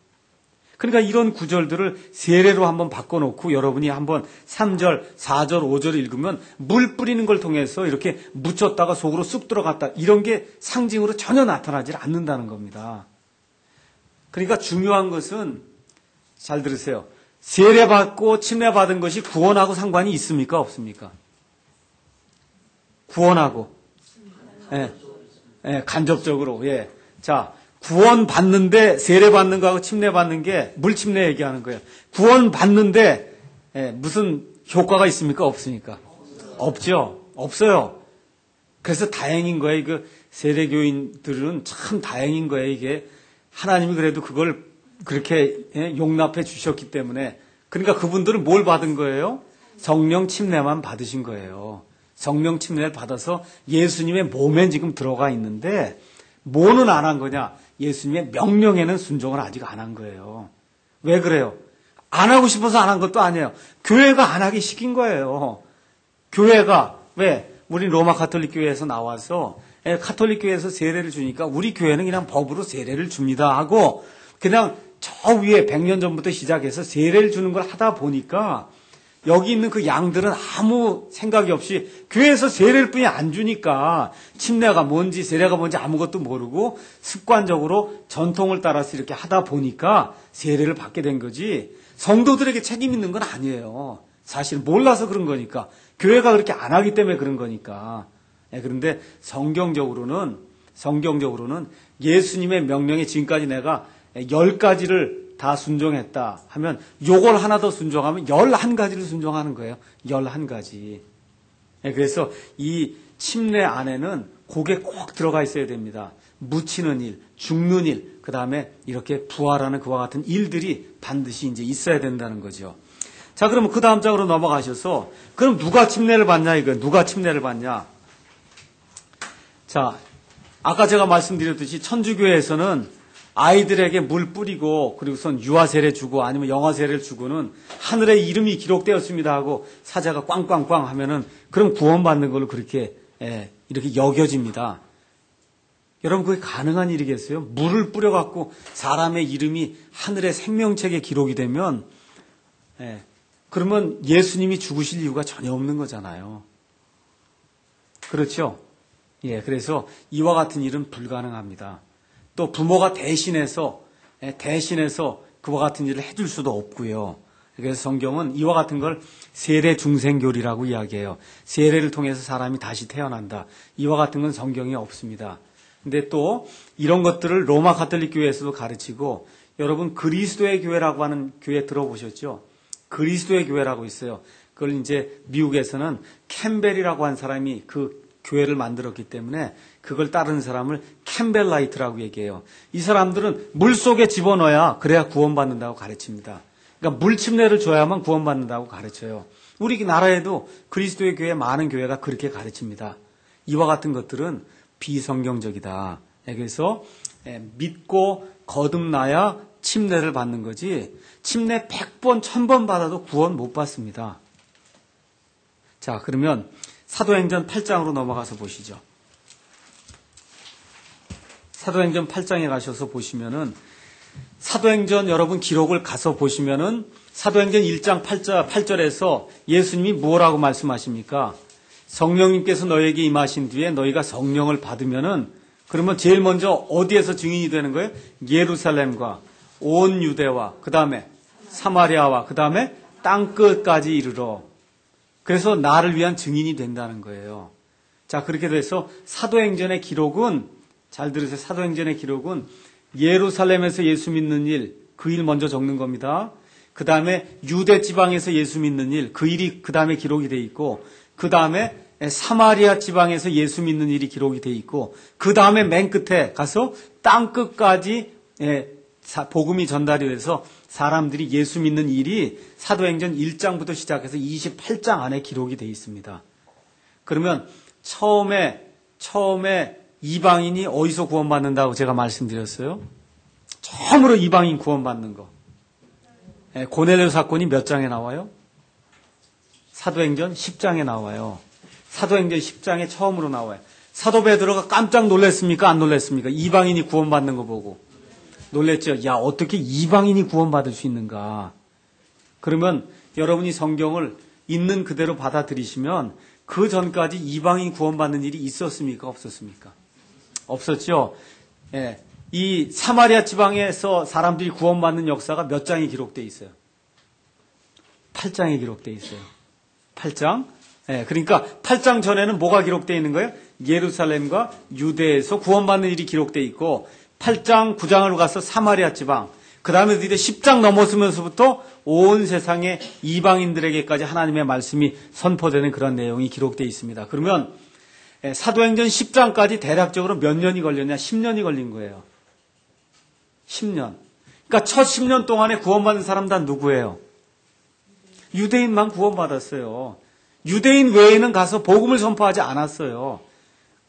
[SPEAKER 1] 그러니까 이런 구절들을 세례로 한번 바꿔놓고 여러분이 한번 3절, 4절, 5절을 읽으면 물 뿌리는 걸 통해서 이렇게 묻혔다가 속으로 쑥 들어갔다, 이런 게 상징으로 전혀 나타나지 않는다는 겁니다. 그러니까 중요한 것은, 잘 들으세요, 세례받고 침례받은 것이 구원하고 상관이 있습니까? 없습니까? 구원하고, 간접적으로, 자, 구원 받는데 세례 받는 거하고 침례 받는 게 물 침례 얘기하는 거예요. 구원 받는데 무슨 효과가 있습니까? 없습니까? 없죠. 없어요. 그래서 다행인 거예요. 그 세례교인들은 참 다행인 거예요. 이게 하나님이 그래도 그걸 그렇게 용납해 주셨기 때문에. 그러니까 그분들은 뭘 받은 거예요? 성령 침례만 받으신 거예요. 성령 침례를 받아서 예수님의 몸에 지금 들어가 있는데 뭐는 안 한 거냐? 예수님의 명령에는 순종을 아직 안 한 거예요. 왜 그래요? 안 하고 싶어서 안 한 것도 아니에요. 교회가 안 하기 시킨 거예요. 교회가, 왜? 우리 로마 가톨릭 교회에서 나와서 가톨릭 교회에서 세례를 주니까 우리 교회는 그냥 법으로 세례를 줍니다 하고 그냥 저 위에 100년 전부터 시작해서 세례를 주는 걸 하다 보니까 여기 있는 그 양들은 아무 생각이 없이 교회에서 세례를 뿐이 안 주니까 침례가 뭔지 세례가 뭔지 아무것도 모르고 습관적으로 전통을 따라서 이렇게 하다 보니까 세례를 받게 된 거지, 성도들에게 책임 있는 건 아니에요. 사실 몰라서 그런 거니까, 교회가 그렇게 안 하기 때문에 그런 거니까. 그런데 성경적으로는 예수님의 명령에 지금까지 내가 10가지를 다 순종했다 하면 요걸 하나 더 순종하면 11가지를 순종하는 거예요. 11가지. 그래서 이 침례 안에는 그게 꼭 들어가 있어야 됩니다. 묻히는 일, 죽는 일, 그 다음에 이렇게 부활하는 그와 같은 일들이 반드시 이제 있어야 된다는 거죠. 자, 그러면 그 다음 장으로 넘어가셔서, 그럼 누가 침례를 받냐, 이거. 누가 침례를 받냐. 자, 아까 제가 말씀드렸듯이 천주교에서는 아이들에게 물 뿌리고, 그리고선 유아세례 주고, 아니면 영아세례를 주고는 하늘에 이름이 기록되었습니다 하고 사자가 꽝꽝꽝 하면은, 그럼 구원받는 걸로 그렇게, 이렇게 여겨집니다. 여러분, 그게 가능한 일이겠어요? 물을 뿌려갖고 사람의 이름이 하늘의 생명책에 기록이 되면, 그러면 예수님이 죽으실 이유가 전혀 없는 거잖아요. 그렇죠? 예, 그래서 이와 같은 일은 불가능합니다. 또 부모가 대신해서 그와 같은 일을 해줄 수도 없고요. 그래서 성경은 이와 같은 걸 세례 중생교리라고 이야기해요. 세례를 통해서 사람이 다시 태어난다. 이와 같은 건 성경에 없습니다. 근데 또 이런 것들을 로마 가톨릭 교회에서도 가르치고, 여러분 그리스도의 교회라고 하는 교회 들어보셨죠? 그리스도의 교회라고 있어요. 그걸 이제 미국에서는 캠벨이라고 한 사람이 그 교회를 만들었기 때문에 그걸 따르는 사람을 캠벨라이트라고 얘기해요. 이 사람들은 물 속에 집어넣어야 그래야 구원받는다고 가르칩니다. 그러니까 물 침례를 줘야만 구원받는다고 가르쳐요. 우리나라에도 그리스도의 교회 많은 교회가 그렇게 가르칩니다. 이와 같은 것들은 비성경적이다. 그래서 믿고 거듭나야 침례를 받는 거지, 침례 100번, 1000번 받아도 구원 못 받습니다. 자, 그러면 사도행전 8장으로 넘어가서 보시죠. 사도행전 8장에 가셔서 보시면은, 사도행전 여러분 기록을 가서 보시면은 사도행전 1장 8절에서 예수님이 뭐라고 말씀하십니까? 성령님께서 너에게 임하신 뒤에 너희가 성령을 받으면은, 그러면 제일 먼저 어디에서 증인이 되는 거예요? 예루살렘과 온 유대와 그 다음에 사마리아와 그 다음에 땅끝까지 이르러. 그래서 나를 위한 증인이 된다는 거예요. 자, 그렇게 돼서 사도행전의 기록은, 잘 들으세요. 사도행전의 기록은 예루살렘에서 예수 믿는 일, 그 일 먼저 적는 겁니다. 그 다음에 유대 지방에서 예수 믿는 일, 그 일이 그 다음에 기록이 돼 있고, 그 다음에 사마리아 지방에서 예수 믿는 일이 기록이 돼 있고, 그 다음에 맨 끝에 가서 땅 끝까지 복음이 전달이 돼서 사람들이 예수 믿는 일이 사도행전 1장부터 시작해서 28장 안에 기록이 돼 있습니다. 그러면 처음에 이방인이 어디서 구원받는다고 제가 말씀드렸어요? 처음으로 이방인 구원받는 거. 고넬료 사건이 몇 장에 나와요? 사도행전 10장에 나와요. 사도행전 10장에 처음으로 나와요. 사도 베드로가 깜짝 놀랐습니까? 안 놀랐습니까? 이방인이 구원받는 거 보고. 놀랬죠. 야, 어떻게 이방인이 구원받을 수 있는가? 그러면 여러분이 성경을 있는 그대로 받아들이시면 그 전까지 이방인 구원받는 일이 있었습니까? 없었습니까? 없었죠. 예. 이 사마리아 지방에서 사람들이 구원받는 역사가 몇 장에 기록되어 있어요? 8장에 기록되어 있어요. 8장? 예, 그러니까 8장 전에는 뭐가 기록되어 있는 거예요? 예루살렘과 유대에서 구원받는 일이 기록되어 있고, 8장, 9장으로 가서 사마리아 지방, 그 다음에 이제 10장 넘어서면서부터 온 세상의 이방인들에게까지 하나님의 말씀이 선포되는 그런 내용이 기록되어 있습니다. 그러면 사도행전 10장까지 대략적으로 몇 년이 걸렸냐? 10년이 걸린 거예요. 10년. 그러니까 첫 10년 동안에 구원받은 사람 다 누구예요? 유대인만 구원받았어요. 유대인 외에는 가서 복음을 선포하지 않았어요.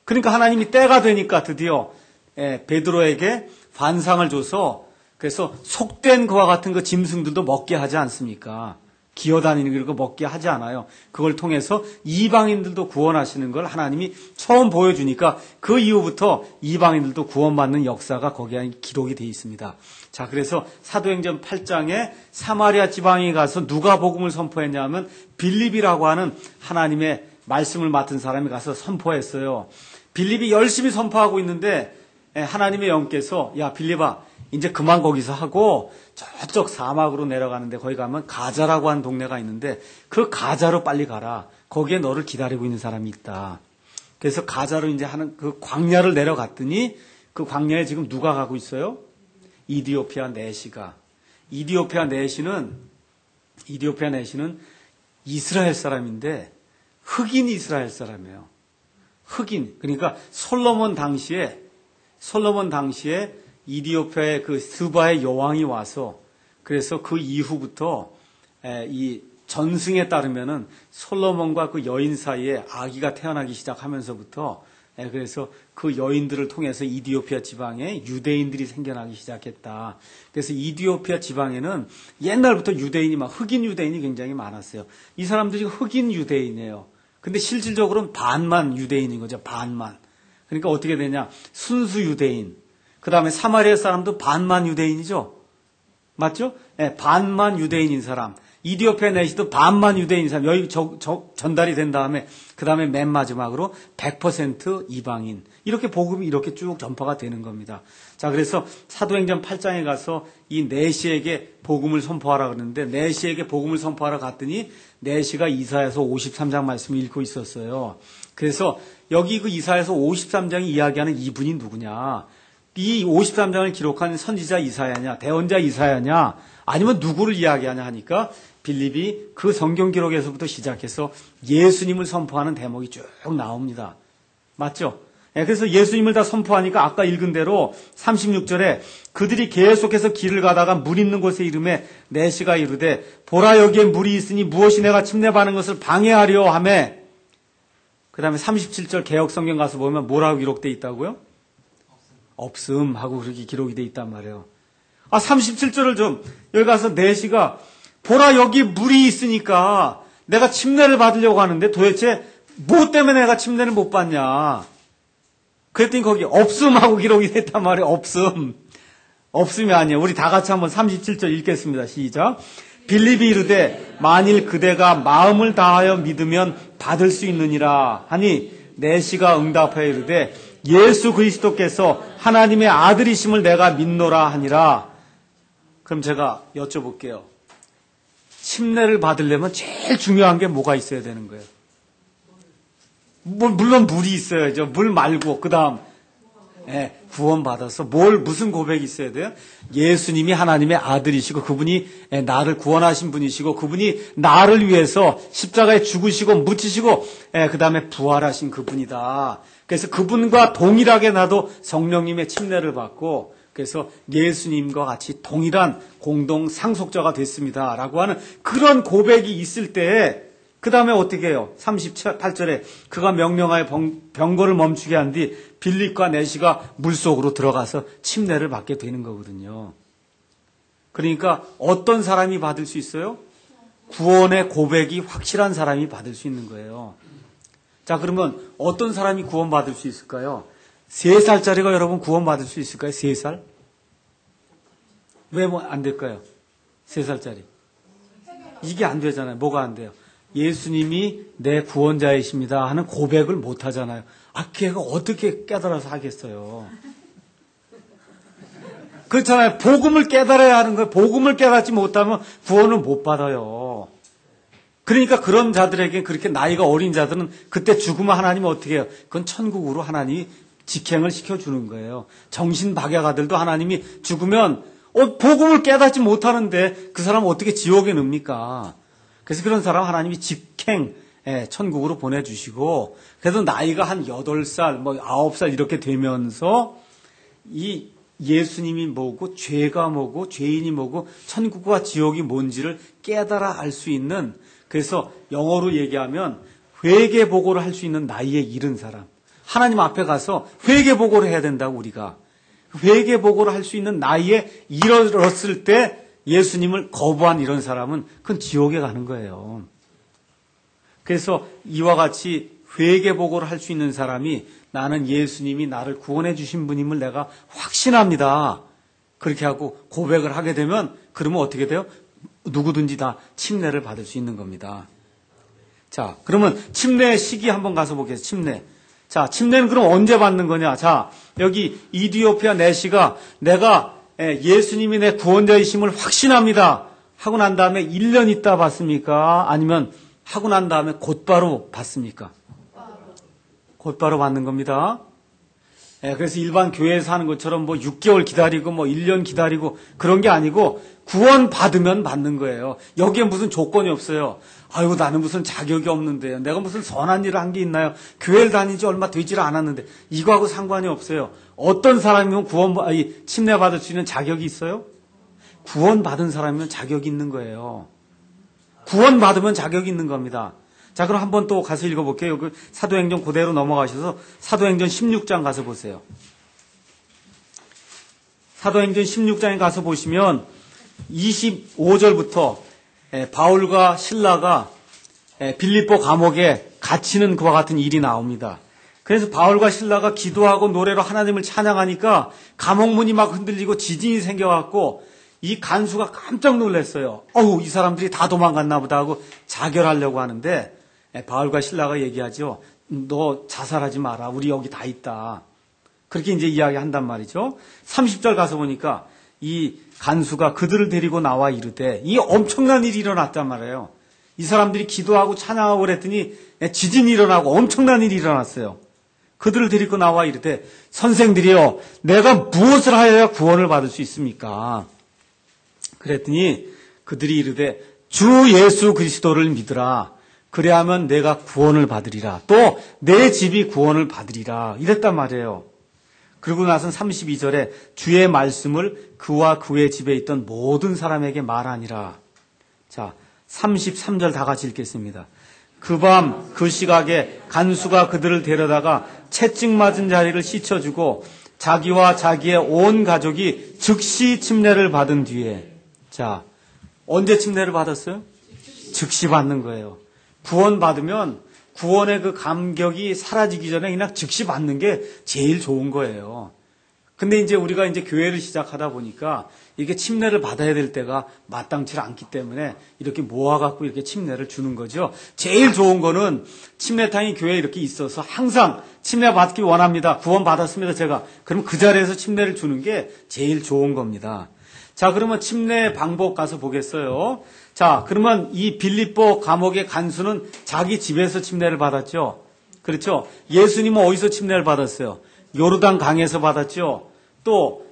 [SPEAKER 1] 그러니까 하나님이 때가 되니까 드디어 베드로에게 반상을 줘서, 그래서 속된 그와 같은 그 짐승들도 먹게 하지 않습니까? 기어다니는 거 먹게 하지 않아요. 그걸 통해서 이방인들도 구원하시는 걸 하나님이 처음 보여주니까 그 이후부터 이방인들도 구원받는 역사가 거기에 기록이 되어 있습니다. 자, 그래서 사도행전 8장에 사마리아 지방에 가서 누가 복음을 선포했냐 하면 빌립이라고 하는 하나님의 말씀을 맡은 사람이 가서 선포했어요. 빌립이 열심히 선포하고 있는데 하나님의 영께서, 야, 빌립아, 이제 그만 거기서 하고 저쪽 사막으로 내려가는데, 거기 가면 가자라고 하는 동네가 있는데 그 가자로 빨리 가라. 거기에 너를 기다리고 있는 사람이 있다. 그래서 가자로 이제 하는 그 광야를 내려갔더니, 그 광야에 지금 누가 가고 있어요? 이디오피아 내시가. 이디오피아 내시는 이스라엘 사람인데 흑인 이스라엘 사람이에요. 흑인. 그러니까 솔로몬 당시에 이디오피아의 그 스바의 여왕이 와서, 그래서 그 이후부터 이 전승에 따르면은 솔로몬과 그 여인 사이에 아기가 태어나기 시작하면서부터 그래서 그 여인들을 통해서 이디오피아 지방에 유대인들이 생겨나기 시작했다. 그래서 이디오피아 지방에는 옛날부터 유대인이 막 흑인 유대인이 굉장히 많았어요. 이 사람들이 흑인 유대인이에요. 근데 실질적으로는 반만 유대인인 거죠. 반만. 그러니까 어떻게 되냐? 순수 유대인. 그 다음에 사마리아 사람도 반만 유대인이죠. 맞죠? 네, 반만 유대인인 사람. 이디오피아 내시도 반만 유대인인 사람. 여기 전달이 된 다음에 그 다음에 맨 마지막으로 100% 이방인. 이렇게 복음이 이렇게 쭉 전파가 되는 겁니다. 자, 그래서 사도행전 8장에 가서 이 내시에게 복음을 선포하라 그러는데 내시에게 복음을 선포하러 갔더니 내시가 이사야서 53장 말씀을 읽고 있었어요. 그래서 여기 그 이사야서 53장이 이야기하는 이분이 누구냐? 이 53장을 기록한 선지자 이사야냐, 대언자 이사야냐, 아니면 누구를 이야기하냐 하니까 빌립이 그 성경 기록에서부터 시작해서 예수님을 선포하는 대목이 쭉 나옵니다. 맞죠? 그래서 예수님을 다 선포하니까 아까 읽은 대로 36절에 그들이 계속해서 길을 가다가 물 있는 곳에 이르매 내시가 이르되 보라 여기에 물이 있으니 무엇이 내가 침례받는 것을 방해하려 하며 그 다음에 37절 개역성경 가서 보면 뭐라고 기록되어 있다고요? 없음 하고 그렇게 기록이 되어 있단 말이에요. 37절을 좀 여기 가서 내시가 보라 여기 물이 있으니까 내가 침례를 받으려고 하는데 도대체 뭐 때문에 내가 침례를 못 받냐. 그랬더니 거기 없음하고 기록이 됐단 말이에요. 없음. 없음이 아니에요. 우리 다 같이 한번 37절 읽겠습니다. 시작. 빌립이 이르되 만일 그대가 마음을 다하여 믿으면 받을 수 있느니라 하니 내시가 응답하여 이르되 예수 그리스도께서 하나님의 아들이심을 내가 믿노라 하니라. 그럼 제가 여쭤볼게요. 침례를 받으려면 제일 중요한 게 뭐가 있어야 되는 거예요? 물론 물이 있어야죠. 물 말고 그 다음 구원받아서 무슨 고백이 있어야 돼요? 예수님이 하나님의 아들이시고 그분이 나를 구원하신 분이시고 그분이 나를 위해서 십자가에 죽으시고 묻히시고 그 다음에 부활하신 그분이다. 그래서 그분과 동일하게 나도 성령님의 침례를 받고 그래서 예수님과 같이 동일한 공동 상속자가 됐습니다. 라고 하는 그런 고백이 있을 때 그 다음에 어떻게 해요? 38절에 그가 명령하여 병거를 멈추게 한 뒤 빌립과 내시가 물속으로 들어가서 침례를 받게 되는 거거든요. 그러니까 어떤 사람이 받을 수 있어요? 구원의 고백이 확실한 사람이 받을 수 있는 거예요. 자, 그러면 어떤 사람이 구원받을 수 있을까요? 3살짜리가 여러분 구원받을 수 있을까요? 3살? 왜 안 될까요? 3살짜리. 이게 안 되잖아요. 뭐가 안 돼요? 예수님이 내 구원자이십니다 하는 고백을 못 하잖아요. 걔가 어떻게 깨달아서 하겠어요? 그렇잖아요. 복음을 깨달아야 하는 거예요. 복음을 깨닫지 못하면 구원을 못 받아요. 그러니까 그런 자들에게 그렇게 나이가 어린 자들은 그때 죽으면 하나님은 어떻게 해요? 그건 천국으로 하나님이 직행을 시켜주는 거예요. 정신박약아들도 하나님이 죽으면 복음을 깨닫지 못하는데 그 사람은 어떻게 지옥에 넣습니까? 그래서 그런 사람 하나님이 직행 천국으로 보내주시고 그래도 나이가 한 8살, 9살 이렇게 되면서 이 예수님이 뭐고 죄가 뭐고 죄인이 뭐고 천국과 지옥이 뭔지를 깨달아 알 수 있는 그래서 영어로 얘기하면 회개보고를 할 수 있는 나이에 이른 사람. 하나님 앞에 가서 회개보고를 해야 된다고 우리가. 회개보고를 할 수 있는 나이에 이르렀을 때 예수님을 거부한 이런 사람은 그건 지옥에 가는 거예요. 그래서 이와 같이 회개보고를 할 수 있는 사람이 나는 예수님이 나를 구원해 주신 분임을 내가 확신합니다. 그렇게 하고 고백을 하게 되면 그러면 어떻게 돼요? 누구든지 다 침례를 받을 수 있는 겁니다. 자, 그러면 침례 시기 한번 가서 보겠습니다. 침례. 자, 침례는 그럼 언제 받는 거냐? 자, 여기 이디오피아 내시가 내가 예수님이 내 구원자이심을 확신합니다. 하고 난 다음에 1년 있다 받습니까? 아니면 하고 난 다음에 곧바로 받습니까? 곧바로 받는 겁니다. 그래서 일반 교회에서 하는 것처럼 6개월 기다리고 1년 기다리고 그런 게 아니고 구원 받으면 받는 거예요. 여기에 무슨 조건이 없어요. 아이고 나는 무슨 자격이 없는데요. 내가 무슨 선한 일을 한 게 있나요? 교회를 다닌 지 얼마 되질 않았는데 이거하고 상관이 없어요. 어떤 사람이면 침례 받을 수 있는 자격이 있어요? 구원 받은 사람이면 자격이 있는 거예요. 구원받으면 자격이 있는 겁니다. 자, 그럼 한번 또 가서 읽어볼게요. 그 사도행전 그대로 넘어가셔서 사도행전 16장 가서 보세요. 사도행전 16장에 가서 보시면 25절부터 바울과 실라가 빌립보 감옥에 갇히는 그와 같은 일이 나옵니다. 그래서 바울과 실라가 기도하고 노래로 하나님을 찬양하니까 감옥문이 막 흔들리고 지진이 생겨갖고 이 간수가 깜짝 놀랐어요. 어우, 이 사람들이 다 도망갔나 보다 하고 자결하려고 하는데 바울과 실라가 얘기하죠. 너 자살하지 마라. 우리 여기 다 있다. 그렇게 이제 이야기한단 말이죠. 30절 가서 보니까 이 간수가 그들을 데리고 나와 이르되 이 엄청난 일이 일어났단 말이에요. 이 사람들이 기도하고 찬양하고 그랬더니 지진이 일어나고 엄청난 일이 일어났어요. 그들을 데리고 나와 이르되 선생들이여 내가 무엇을 하여야 구원을 받을 수 있습니까? 그랬더니 그들이 이르되 주 예수 그리스도를 믿으라. 그래야면 내가 구원을 받으리라. 또 내 집이 구원을 받으리라. 이랬단 말이에요. 그러고 나선 32절에 주의 말씀을 그와 그의 집에 있던 모든 사람에게 말하니라. 자, 33절 다 같이 읽겠습니다. 그 밤 그 시각에 간수가 그들을 데려다가 채찍 맞은 자리를 씻어주고 자기와 자기의 온 가족이 즉시 침례를 받은 뒤에, 자, 언제 침례를 받았어요? 즉시 받는 거예요. 구원 받으면 구원의 그 감격이 사라지기 전에 그냥 즉시 받는 게 제일 좋은 거예요. 근데 이제 우리가 이제 교회를 시작하다 보니까 이렇게 침례를 받아야 될 때가 마땅치 않기 때문에 이렇게 모아갖고 이렇게 침례를 주는 거죠. 제일 좋은 거는 침례탕이 교회에 이렇게 있어서 항상 침례 받기 원합니다. 구원 받았습니다, 제가. 그럼 그 자리에서 침례를 주는 게 제일 좋은 겁니다. 자, 그러면 침례 방법 가서 보겠어요. 자, 그러면 이 빌립보 감옥의 간수는 자기 집에서 침례를 받았죠. 그렇죠? 예수님은 어디서 침례를 받았어요? 요르단 강에서 받았죠. 또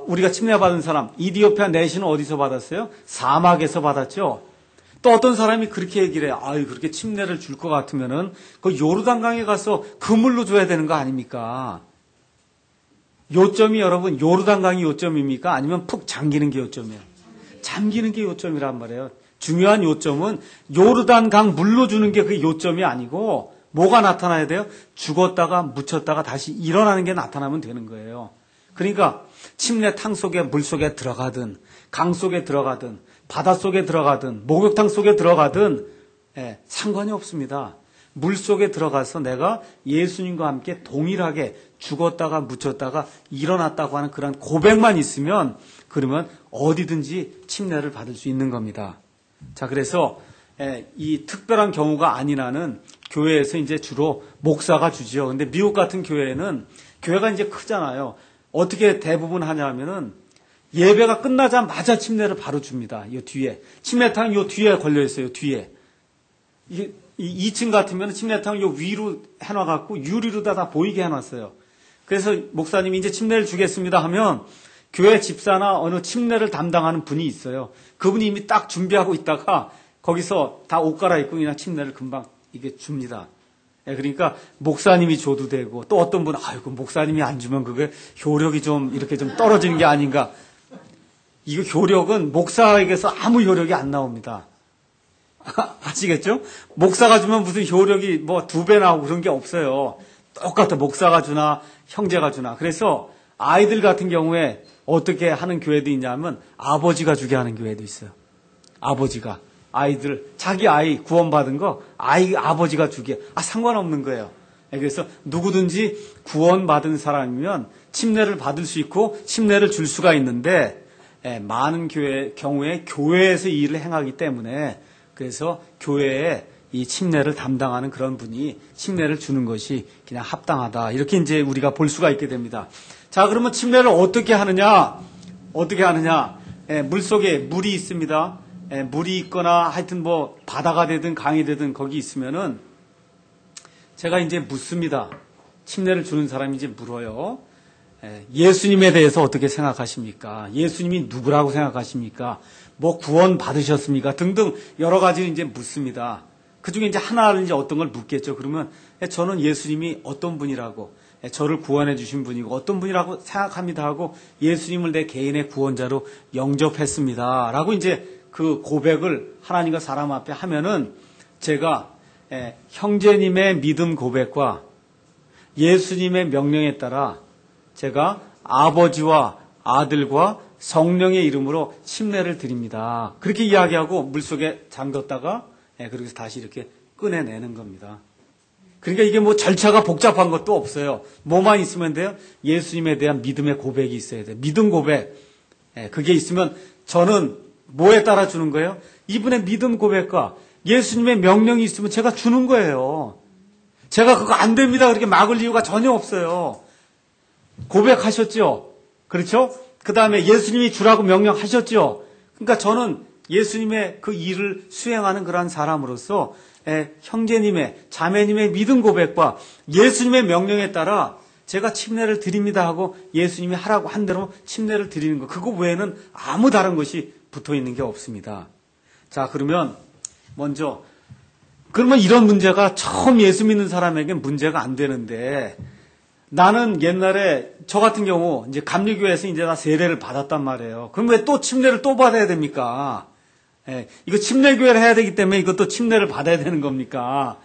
[SPEAKER 1] 우리가 침례 받은 사람 이디오피아 내시는 어디서 받았어요? 사막에서 받았죠. 또 어떤 사람이 그렇게 얘기를 해요. 아유, 그렇게 침례를 줄 것 같으면은 그 요르단 강에 가서 그물로 줘야 되는 거 아닙니까? 요점이 여러분 요르단 강이 요점입니까? 아니면 푹 잠기는 게 요점이에요? 잠기는 게 요점이란 말이에요. 중요한 요점은 요르단 강 물로 주는 게 그게 요점이 아니고 뭐가 나타나야 돼요? 죽었다가 묻혔다가 다시 일어나는 게 나타나면 되는 거예요. 그러니까 침례탕 속에 물 속에 들어가든 강 속에 들어가든 바다 속에 들어가든 목욕탕 속에 들어가든 상관이 없습니다. 물 속에 들어가서 내가 예수님과 함께 동일하게 죽었다가 묻혔다가 일어났다고 하는 그런 고백만 있으면 그러면 어디든지 침례를 받을 수 있는 겁니다. 자, 그래서 이 특별한 경우가 아닌 한은 교회에서 이제 주로 목사가 주지요. 근데 미국 같은 교회는 교회가 이제 크잖아요. 어떻게 대부분 하냐면은 예배가 끝나자마자 침례를 바로 줍니다. 이 뒤에 침례탕 요 뒤에 걸려 있어요. 뒤에 이게 2층 같으면 침례탕 요 위로 해놔갖고 유리로 다 보이게 해놨어요. 그래서 목사님이 이제 침례를 주겠습니다 하면 교회 집사나 어느 침례를 담당하는 분이 있어요. 그분이 이미 딱 준비하고 있다가 거기서 다 옷 갈아입고 그냥 침례를 금방 이게 줍니다. 그러니까 목사님이 줘도 되고 또 어떤 분은 아이고 목사님이 안 주면 그게 효력이 좀 이렇게 좀 떨어지는 게 아닌가. 이거 효력은 목사에게서 아무 효력이 안 나옵니다. 아시겠죠? 목사가 주면 무슨 효력이 뭐 2배 나오고 그런 게 없어요. 똑같아. 목사가 주나 형제가 주나. 그래서 아이들 같은 경우에 어떻게 하는 교회도 있냐면 아버지가 주게 하는 교회도 있어요. 아버지가 아이들 자기 아이 구원받은 거 아버지가 주게 상관없는 거예요. 그래서 누구든지 구원받은 사람이면 침례를 받을 수 있고 침례를 줄 수가 있는데 많은 경우에 교회에서 이 일을 행하기 때문에 그래서 교회에 이 침례를 담당하는 그런 분이 침례를 주는 것이 그냥 합당하다. 이렇게 이제 우리가 볼 수가 있게 됩니다. 자, 그러면 침례를 어떻게 하느냐? 물 속에 물이 있습니다. 물이 있거나 하여튼 뭐 바다가 되든 강이 되든 거기 있으면은 제가 이제 묻습니다. 침례를 주는 사람이 이제 물어요. 예수님에 대해서 어떻게 생각하십니까? 예수님이 누구라고 생각하십니까? 뭐 구원 받으셨습니까? 등등 여러 가지를 이제 묻습니다. 그 중에 이제 하나를 이제 어떤 걸 묻겠죠. 그러면 저는 예수님이 어떤 분이라고, 저를 구원해 주신 분이고 어떤 분이라고 생각합니다 하고 예수님을 내 개인의 구원자로 영접했습니다. 라고 이제 그 고백을 하나님과 사람 앞에 하면은 제가 형제님의 믿음 고백과 예수님의 명령에 따라 제가 아버지와 아들과 성령의 이름으로 침례를 드립니다. 그렇게 이야기하고 물속에 잠겼다가 그렇게 다시 이렇게 꺼내내는 겁니다. 그러니까 이게 뭐 절차가 복잡한 것도 없어요. 뭐만 있으면 돼요? 예수님에 대한 믿음의 고백이 있어야 돼요. 믿음 고백. 그게 있으면 저는 뭐에 따라 주는 거예요? 이분의 믿음 고백과 예수님의 명령이 있으면 제가 주는 거예요. 제가 그거 안 됩니다. 그렇게 막을 이유가 전혀 없어요. 고백하셨죠? 그렇죠? 그 다음에 예수님이 주라고 명령하셨죠? 그러니까 저는 예수님의 그 일을 수행하는 그러한 사람으로서 형제님의, 자매님의 믿음 고백과 예수님의 명령에 따라 제가 침례를 드립니다 하고 예수님이 하라고 한 대로 침례를 드리는 거. 그거 외에는 아무 다른 것이 붙어 있는 게 없습니다. 자, 그러면 먼저 그러면 이런 문제가 처음 예수 믿는 사람에게 문제가 안 되는데 나는 옛날에 저 같은 경우 이제 감리교회에서 이제 나 세례를 받았단 말이에요. 그럼 왜 또 침례를 또 받아야 됩니까? 이거 침례교회를 해야 되기 때문에 이것도 침례를 받아야 되는 겁니까?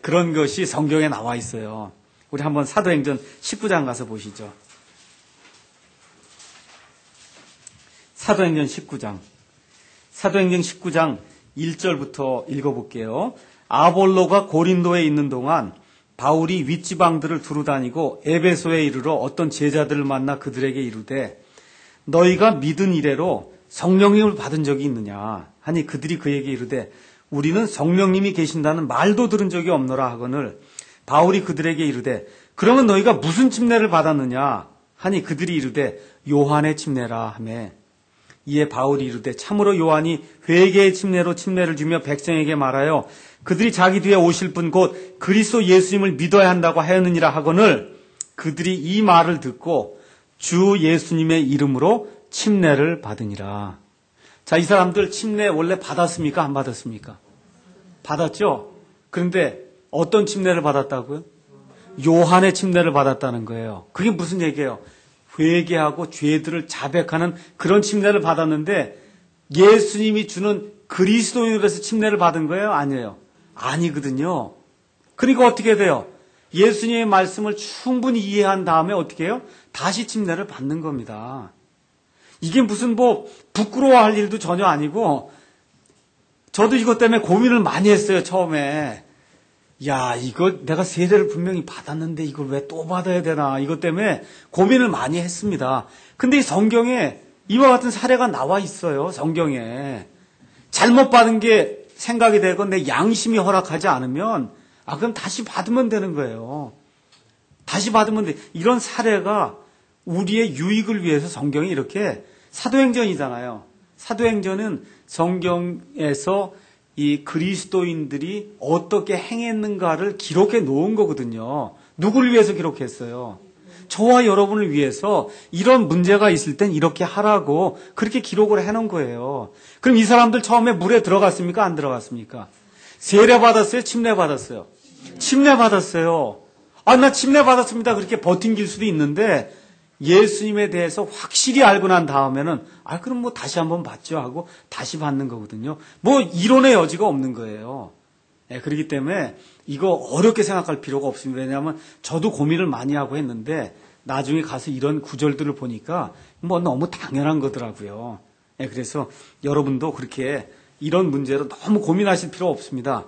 [SPEAKER 1] 그런 것이 성경에 나와 있어요. 우리 한번 사도행전 19장 가서 보시죠. 사도행전 19장. 사도행전 19장 1절부터 읽어볼게요. 아볼로가 고린도에 있는 동안 바울이 윗지방들을 두루 다니고 에베소에 이르러 어떤 제자들을 만나 그들에게 이르되 너희가 믿은 이래로 성령님을 받은 적이 있느냐 하니 그들이 그에게 이르되 우리는 성령님이 계신다는 말도 들은 적이 없노라 하거늘 바울이 그들에게 이르되 그러면 너희가 무슨 침례를 받았느냐 하니 그들이 이르되 요한의 침례라 하매 이에 바울이 이르되 참으로 요한이 회개의 침례로 침례를 주며 백성에게 말하여 그들이 자기 뒤에 오실 분 곧 그리스도 예수님을 믿어야 한다고 하였느니라 하거늘 그들이 이 말을 듣고 주 예수님의 이름으로 침례를 받으니라. 자, 이 사람들 침례 원래 받았습니까? 안 받았습니까? 받았죠? 그런데 어떤 침례를 받았다고요? 요한의 침례를 받았다는 거예요. 그게 무슨 얘기예요? 회개하고 죄들을 자백하는 그런 침례를 받았는데 예수님이 주는 그리스도인으로서 침례를 받은 거예요? 아니에요. 아니거든요. 그러니까 어떻게 돼요? 예수님의 말씀을 충분히 이해한 다음에 어떻게 해요? 다시 침례를 받는 겁니다. 이게 무슨 뭐 부끄러워할 일도 전혀 아니고 저도 이것 때문에 고민을 많이 했어요. 처음에. 야, 이거 내가 세례를 분명히 받았는데 이걸 왜 또 받아야 되나 이것 때문에 고민을 많이 했습니다. 근데 이 성경에 이와 같은 사례가 나와 있어요. 성경에. 잘못 받은 게 생각이 되고 내 양심이 허락하지 않으면 그럼 다시 받으면 되는 거예요. 다시 받으면 돼. 이런 사례가 우리의 유익을 위해서 성경이 이렇게 사도행전이잖아요. 사도행전은 성경에서 이 그리스도인들이 어떻게 행했는가를 기록해 놓은 거거든요. 누구를 위해서 기록했어요? 저와 여러분을 위해서 이런 문제가 있을 땐 이렇게 하라고 그렇게 기록을 해놓은 거예요. 그럼 이 사람들 처음에 물에 들어갔습니까? 안 들어갔습니까? 세례 받았어요? 침례 받았어요? 침례 받았어요. 나 침례 받았습니다. 그렇게 버틴길 수도 있는데 예수님에 대해서 확실히 알고 난 다음에는 그럼 뭐 다시 한번 받죠 하고 다시 받는 거거든요. 뭐 이론의 여지가 없는 거예요. 그렇기 때문에 이거 어렵게 생각할 필요가 없습니다. 왜냐하면 저도 고민을 많이 하고 했는데 나중에 가서 이런 구절들을 보니까 뭐 너무 당연한 거더라고요. 그래서 여러분도 그렇게 이런 문제로 너무 고민하실 필요 없습니다.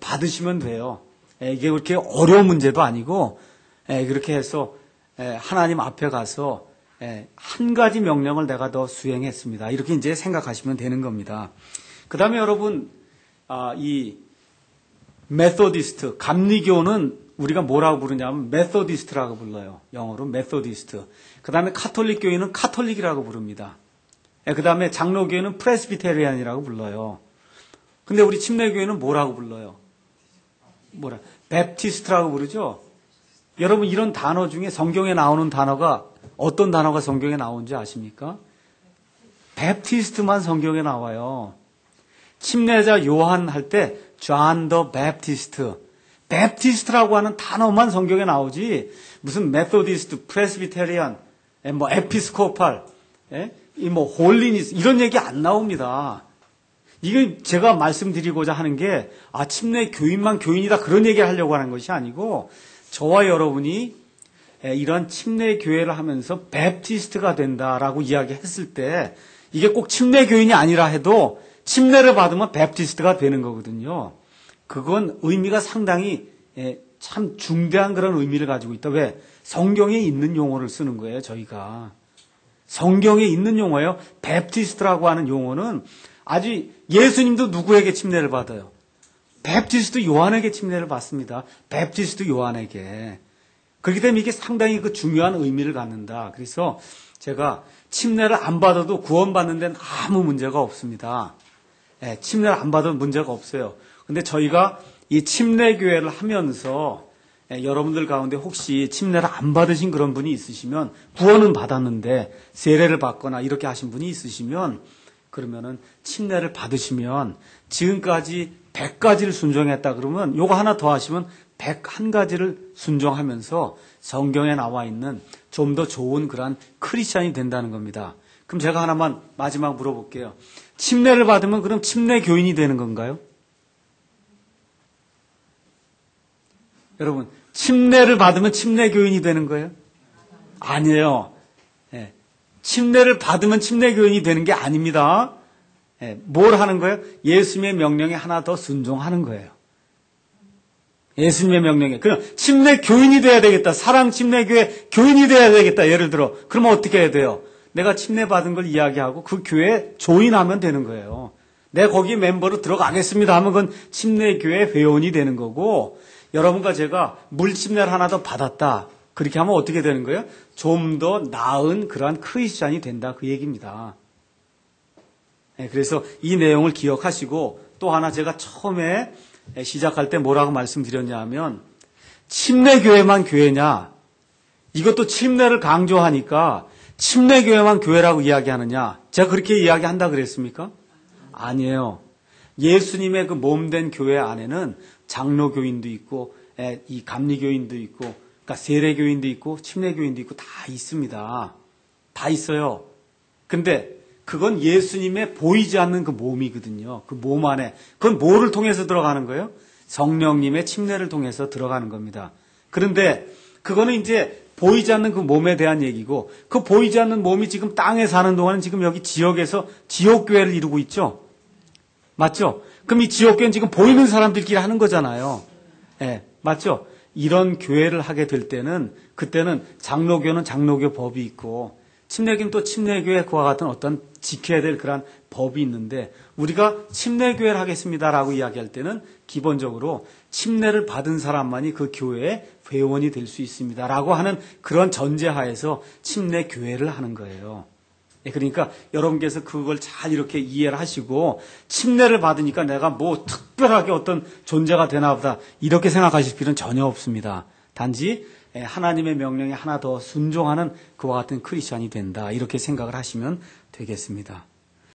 [SPEAKER 1] 받으시면 돼요. 이게 그렇게 어려운 문제도 아니고 그렇게 해서 하나님 앞에 가서 한 가지 명령을 내가 더 수행했습니다. 이렇게 이제 생각하시면 되는 겁니다. 그 다음에 여러분 이 메소디스트, 감리교는 우리가 뭐라고 부르냐면 메소디스트라고 불러요. 영어로 메소디스트. 그 다음에 카톨릭 교회는 카톨릭이라고 부릅니다. 그 다음에 장로교회는 프레스비테리안이라고 불러요. 근데 우리 침례교회는 뭐라고 불러요? 베프티스트라고 부르죠? 여러분 이런 단어 중에 성경에 나오는 단어가 어떤 단어가 성경에 나오는지 아십니까? 베프티스트만 성경에 나와요. 침례자 요한 할 때 John the Baptist, 베프티스트라고 하는 단어만 성경에 나오지 무슨 메소디스트, 프레스비테리안, 뭐 에피스코팔, 뭐 홀리니스 이런 얘기 안 나옵니다. 이게 제가 말씀드리고자 하는 게, 침내 교인만 교인이다 그런 얘기를 하려고 하는 것이 아니고, 저와 여러분이 이런 침례 교회를 하면서 베프티스트가 된다라고 이야기했을 때, 이게 꼭 침례 교인이 아니라 해도 침례를 받으면 베프티스트가 되는 거거든요. 그건 의미가 상당히 참 중대한 그런 의미를 가지고 있다. 왜? 성경에 있는 용어를 쓰는 거예요, 저희가. 성경에 있는 용어예요. 베프티스트라고 하는 용어는 아주 예수님도 누구에게 침례를 받아요? 베프티스트 요한에게 침례를 받습니다. 베프티스트 요한에게. 그렇기 때문에 이게 상당히 그 중요한 의미를 갖는다. 그래서 제가 침례를 안 받아도 구원받는 데는 아무 문제가 없습니다. 침례를 안 받아도 문제가 없어요. 근데 저희가 이 침례교회를 하면서 여러분들 가운데 혹시 침례를 안 받으신 그런 분이 있으시면, 구원은 받았는데 세례를 받거나 이렇게 하신 분이 있으시면, 그러면은 침례를 받으시면 지금까지 100가지를 순종했다 그러면 요거 하나 더 하시면 101가지를 순종하면서 성경에 나와 있는 좀 더 좋은 그런 크리스찬이 된다는 겁니다. 그럼 제가 하나만 마지막 물어볼게요. 침례를 받으면 그럼 침례 교인이 되는 건가요? 여러분, 침례를 받으면 침례 교인이 되는 거예요? 아니에요. 침례를 받으면 침례 교인이 되는 게 아닙니다. 뭘 하는 거예요? 예수님의 명령에 하나 더 순종하는 거예요. 예수님의 명령에. 그럼 침례 교인이 돼야 되겠다. 사랑 침례교회 교인이 돼야 되겠다. 예를 들어. 그러면 어떻게 해야 돼요? 내가 침례 받은 걸 이야기하고 그 교회에 조인하면 되는 거예요. 내가 거기 멤버로 들어가겠습니다 하면 그건 침례교회 회원이 되는 거고, 여러분과 제가 물 침례를 하나 더 받았다. 그렇게 하면 어떻게 되는 거예요? 좀 더 나은 그러한 크리스찬이 된다. 그 얘기입니다. 그래서 이 내용을 기억하시고, 또 하나 제가 처음에 시작할 때 뭐라고 말씀드렸냐 하면, 침례교회만 교회냐? 이것도 침례를 강조하니까 침례교회만 교회라고 이야기하느냐? 제가 그렇게 이야기한다 그랬습니까? 아니에요. 예수님의 그 몸된 교회 안에는 장로교인도 있고, 이 감리교인도 있고, 그러니까 세례교인도 있고, 침례교인도 있고 다 있습니다. 다 있어요. 근데 그건 예수님의 보이지 않는 그 몸이거든요. 그 몸 안에. 그건 뭐를 통해서 들어가는 거예요? 성령님의 침례를 통해서 들어가는 겁니다. 그런데 그거는 이제 보이지 않는 그 몸에 대한 얘기고, 그 보이지 않는 몸이 지금 땅에 사는 동안은 지금 여기 지역에서 지옥교회를 이루고 있죠. 맞죠? 그럼 이 지옥교회는 지금 보이는 사람들끼리 하는 거잖아요. 맞죠? 이런 교회를 하게 될 때는, 그때는 장로교는 장로교 법이 있고, 침례교는 또 침례교회 그와 같은 어떤 지켜야 될 그런 법이 있는데, 우리가 침례교회를 하겠습니다라고 이야기할 때는 기본적으로 침례를 받은 사람만이 그 교회의 회원이 될 수 있습니다라고 하는 그런 전제하에서 침례교회를 하는 거예요. 그러니까 여러분께서 그걸 잘 이렇게 이해를 하시고, 침례를 받으니까 내가 뭐 특별하게 어떤 존재가 되나 보다 이렇게 생각하실 필요는 전혀 없습니다. 단지 하나님의 명령에 하나 더 순종하는 그와 같은 크리스찬이 된다, 이렇게 생각을 하시면 되겠습니다.